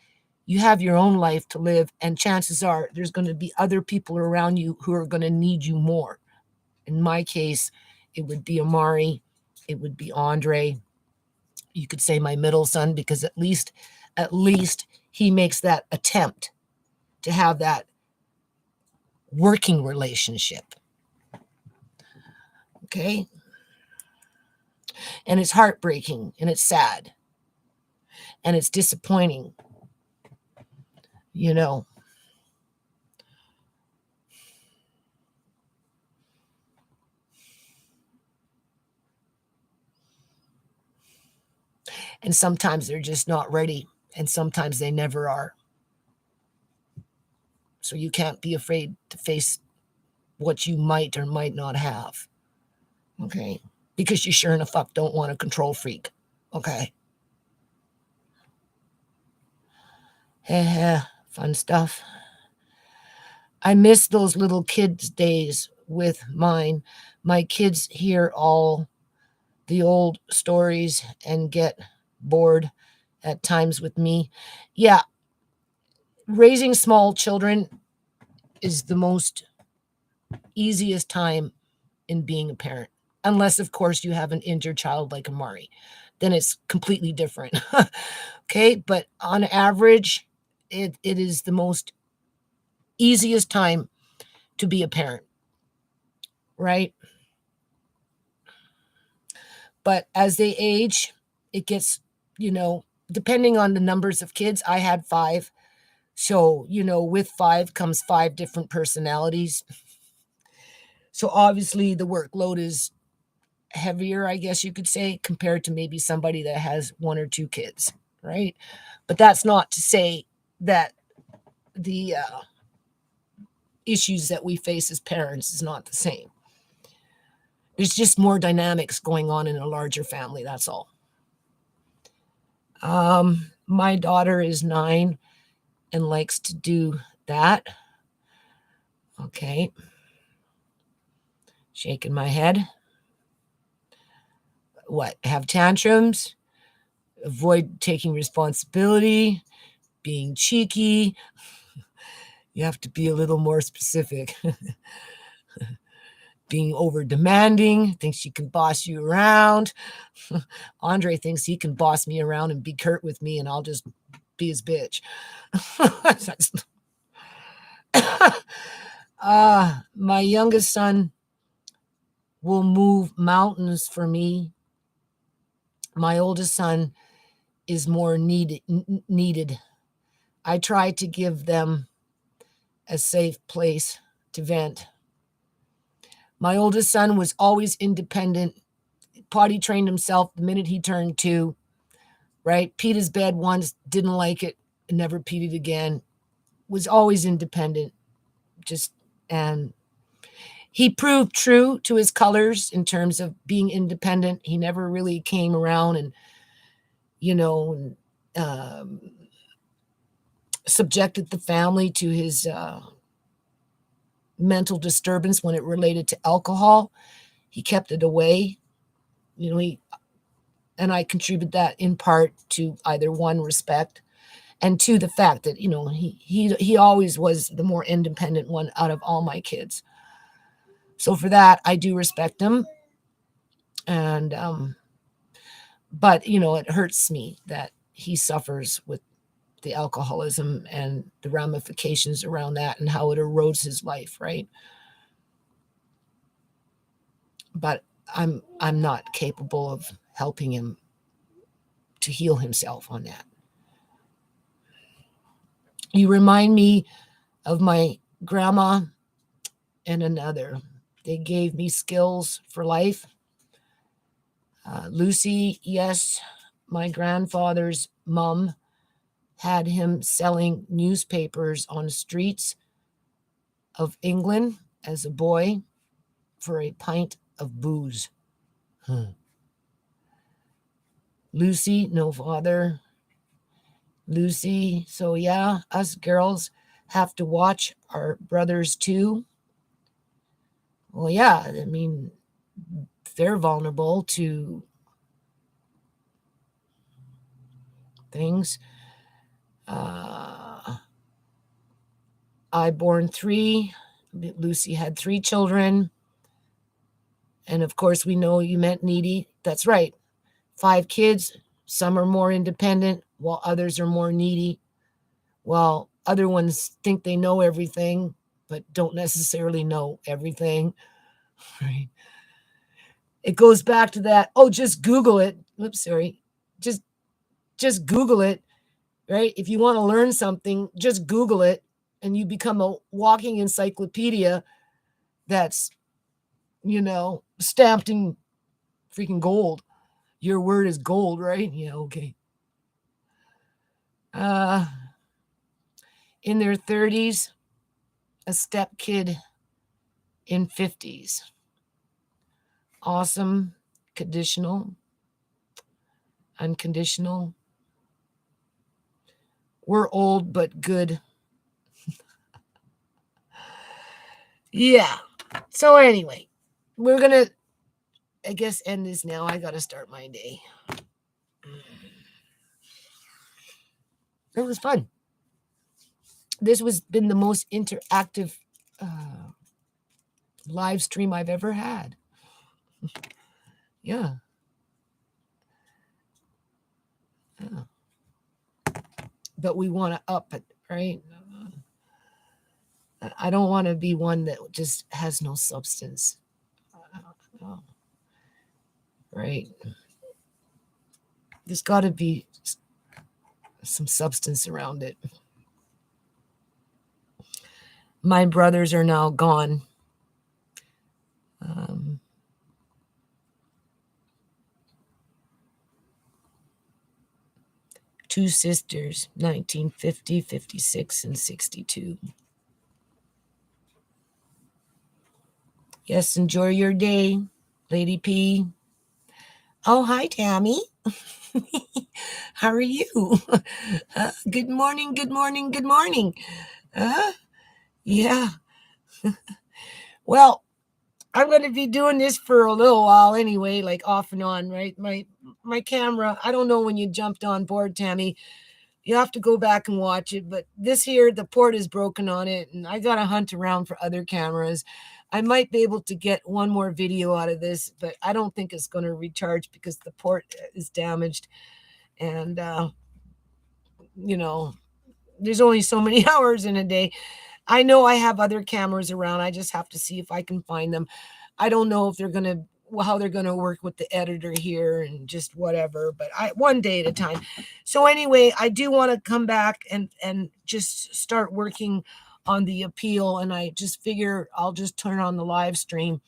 you have your own life to live, and chances are there's going to be other people around you who are going to need you more. In my case, it would be Amari, it would be Andre. You could say my middle son, because at least he makes that attempt to have that working relationship. Okay? And it's heartbreaking, and it's sad, and it's disappointing, you know. And sometimes they're just not ready, and sometimes they never are. So you can't be afraid to face what you might or might not have. Okay? Because you sure enough fuck don't want a control freak. Okay? Fun stuff. I miss those little kids' days with mine. My kids hear all the old stories and get bored at times with me. Yeah, raising small children is the most easiest time in being a parent. Unless, of course, you have an injured child like Amari. Then it's completely different. Okay, but on average, it is the most easiest time to be a parent, right? But as they age, it gets, depending on the numbers of kids, I had 5. So, with 5 comes 5 different personalities. So obviously the workload is heavier, I guess you could say, compared to maybe somebody that has 1 or 2 kids, right? But that's not to say that the issues that we face as parents is not the same. There's just more dynamics going on in a larger family, that's all. My daughter is 9 and likes to do that. Okay. Shaking my head. What? Have tantrums? Avoid taking responsibility? Being cheeky? You have to be a little more specific. Being over demanding, thinks she can boss you around. Andre thinks he can boss me around and be curt with me, and I'll just be his bitch. My youngest son will move mountains for me. My oldest son is more needed. I try to give them a safe place to vent. My oldest son was always independent, potty trained himself the minute he turned 2, right? Peed his bed once, didn't like it, never peed it again, was always independent. And He proved true to his colors in terms of being independent. He never really came around and, you know, um, subjected the family to his mental disturbance when it related to alcohol. He kept it away. You know, and I contribute that in part to either one, respect, and two, the fact that, he always was the more independent one out of all my kids. So for that, I do respect him. And but it hurts me that he suffers with the alcoholism and the ramifications around that and how it erodes his life, right? But I'm not capable of helping him to heal himself on that. You remind me of my grandma and another. They gave me skills for life. Lucy, yes, my grandfather's mom had him selling newspapers on the streets of England as a boy for a pint of booze. Lucy, no father. Lucy, so yeah, us girls have to watch our brothers too. Well, yeah, I mean, they're vulnerable to things. I born 3. Lucy had 3 children. And of course, we know you meant needy. That's right. 5 kids. Some are more independent, while others are more needy. While other ones think they know everything, but don't necessarily know everything. Right? It goes back to that. Oh, just Google it. Oops, sorry. Just Google it. Right? If you want to learn something, just Google it, and you become a walking encyclopedia that's, stamped in freaking gold. Your word is gold, right? Yeah, okay. Uh, in their 30s, a step kid in 50s. Awesome, conditional, unconditional. We're old but good. Yeah. So anyway, we're going to, I guess, end this now. I got to start my day. It was fun. This was been the most interactive live stream I've ever had. Yeah. But we want to up it, right? I don't want to be one that just has no substance. Right? There's got to be some substance around it. My brothers are now gone. 2 sisters, 1950, 56, and 62. Yes, enjoy your day, Lady P. Oh, hi, Tammy. How are you? Good morning, good morning, good morning. Yeah. Well, I'm going to be doing this for a little while anyway, like off and on, right? My camera, I don't know when you jumped on board, Tammy. You have to go back and watch it, but this here, the port is broken on it, and I got to hunt around for other cameras. I might be able to get one more video out of this, but I don't think it's going to recharge because the port is damaged. And, there's only so many hours in a day. I know I have other cameras around. I just have to see if I can find them. I don't know if how they're going to work with the editor here and just whatever, but one day at a time. So anyway, I do want to come back and just start working on the appeal. And I just figure I'll just turn on the live stream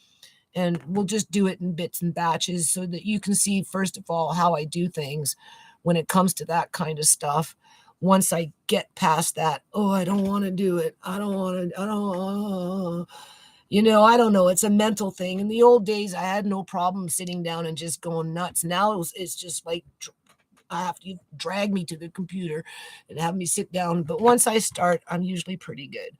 and we'll just do it in bits and batches so that you can see, first of all, how I do things when it comes to that kind of stuff. Once I get past that, oh, I don't want to do it. I don't want to, I don't know. It's a mental thing. In the old days, I had no problem sitting down and just going nuts. Now it's just like I have to drag me to the computer and have me sit down. But once I start, I'm usually pretty good.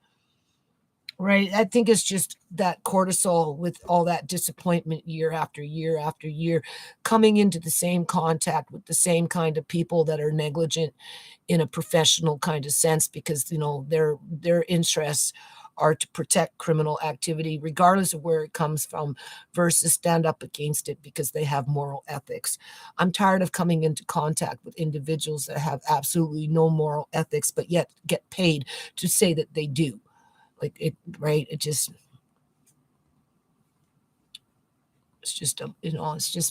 Right. I think it's just that cortisol with all that disappointment year after year after year, coming into the same contact with the same kind of people that are negligent in a professional kind of sense because their interests are to protect criminal activity regardless of where it comes from versus stand up against it because they have moral ethics. I'm tired of coming into contact with individuals that have absolutely no moral ethics but yet get paid to say that they do. Like it, right? It's just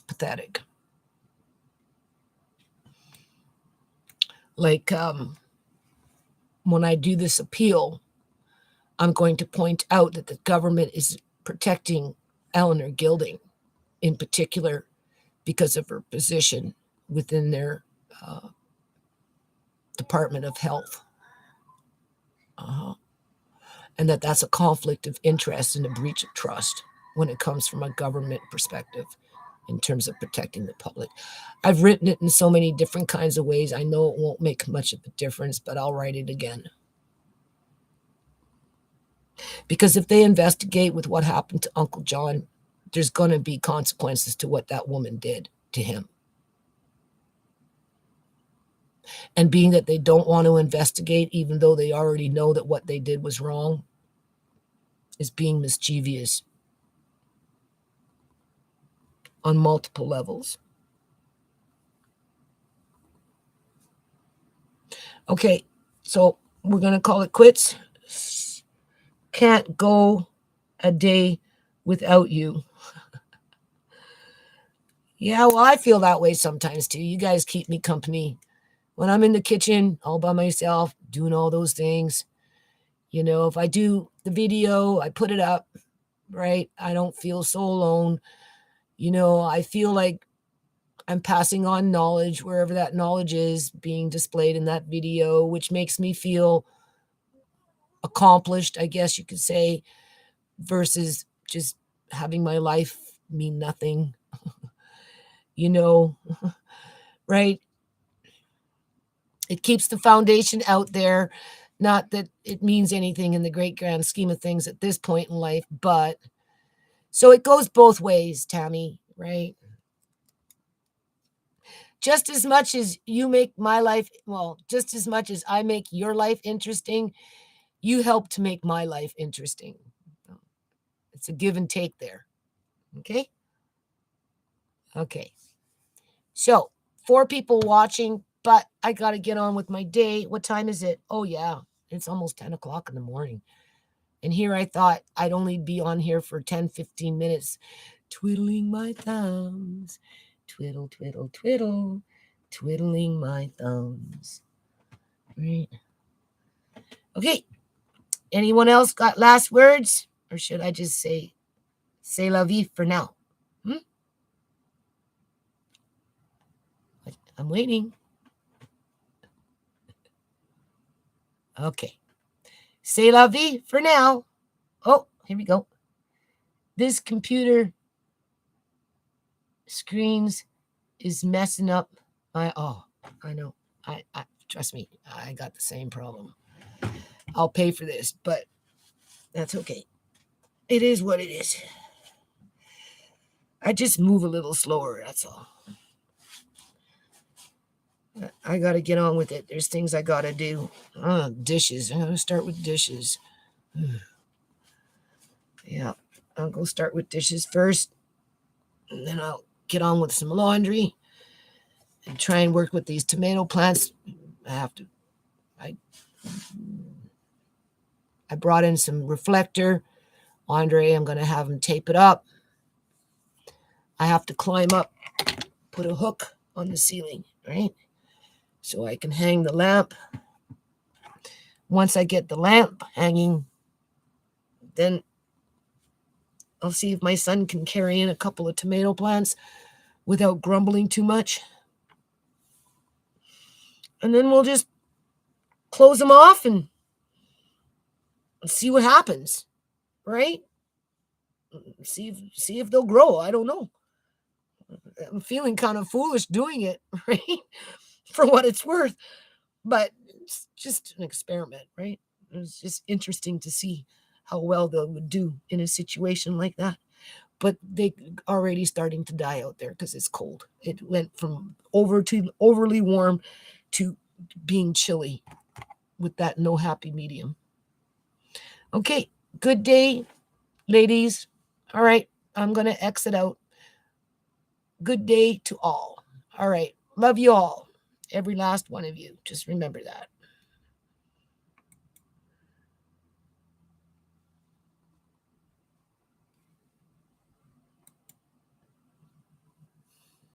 pathetic. Like when I do this appeal, I'm going to point out that the government is protecting Eleanor Gilding in particular because of her position within their uh, Department of Health. Uh-huh. And that's a conflict of interest and a breach of trust when it comes from a government perspective in terms of protecting the public. I've written it in so many different kinds of ways. I know it won't make much of a difference, but I'll write it again. Because if they investigate with what happened to Uncle John, there's going to be consequences to what that woman did to him. And being that they don't want to investigate, even though they already know that what they did was wrong, is being mischievous on multiple levels. Okay, so we're going to call it quits. Can't go a day without you. Yeah, well, I feel that way sometimes too. You guys keep me company. When I'm in the kitchen all by myself, doing all those things, if I do the video, I put it up, right? I don't feel so alone. I feel like I'm passing on knowledge wherever that knowledge is being displayed in that video, which makes me feel accomplished, I guess you could say, versus just having my life mean nothing, you know, right? It keeps the foundation out there. Not that it means anything in the great grand scheme of things at this point in life, but so it goes both ways, Tammy, right? Just as much as you make my life, well, just as much as I make your life interesting, you help to make my life interesting. It's a give and take there. Okay. Okay. So, 4 people watching, but I got to get on with my day. What time is it? Oh, yeah. It's almost 10 o'clock in the morning. And here I thought I'd only be on here for 10, 15 minutes, twiddling my thumbs. Twiddle, twiddle, twiddle, twiddling my thumbs. Right. Okay. Anyone else got last words? Or should I just say, c'est la vie for now? I'm waiting. Okay. C'est la vie for now. Oh, here we go. This computer screens is messing up my. Oh, I know. I trust me. I got the same problem. I'll pay for this, but that's okay. It is what it is. I just move a little slower. That's all. I got to get on with it. There's things I got to do. Dishes. I'm going to start with dishes. Yeah, I'll go start with dishes first. And then I'll get on with some laundry and try and work with these tomato plants. I brought in some reflector. Andre, I'm going to have him tape it up. I have to climb up, put a hook on the ceiling, right? So I can hang the lamp. Once I get the lamp hanging, then I'll see if my son can carry in a couple of tomato plants without grumbling too much. And then we'll just close them off and see what happens, right? see if they'll grow. I don't know. I'm feeling kind of foolish doing it, right? For what it's worth, but it's just an experiment, right? It's just interesting to see how well they would do in a situation like that. But they already starting to die out there because it's cold. It went from overly warm to being chilly with that no happy medium. Okay, good day, ladies. All right, I'm going to exit out. Good day to all. All right, love you all. Every last one of you. Just remember that.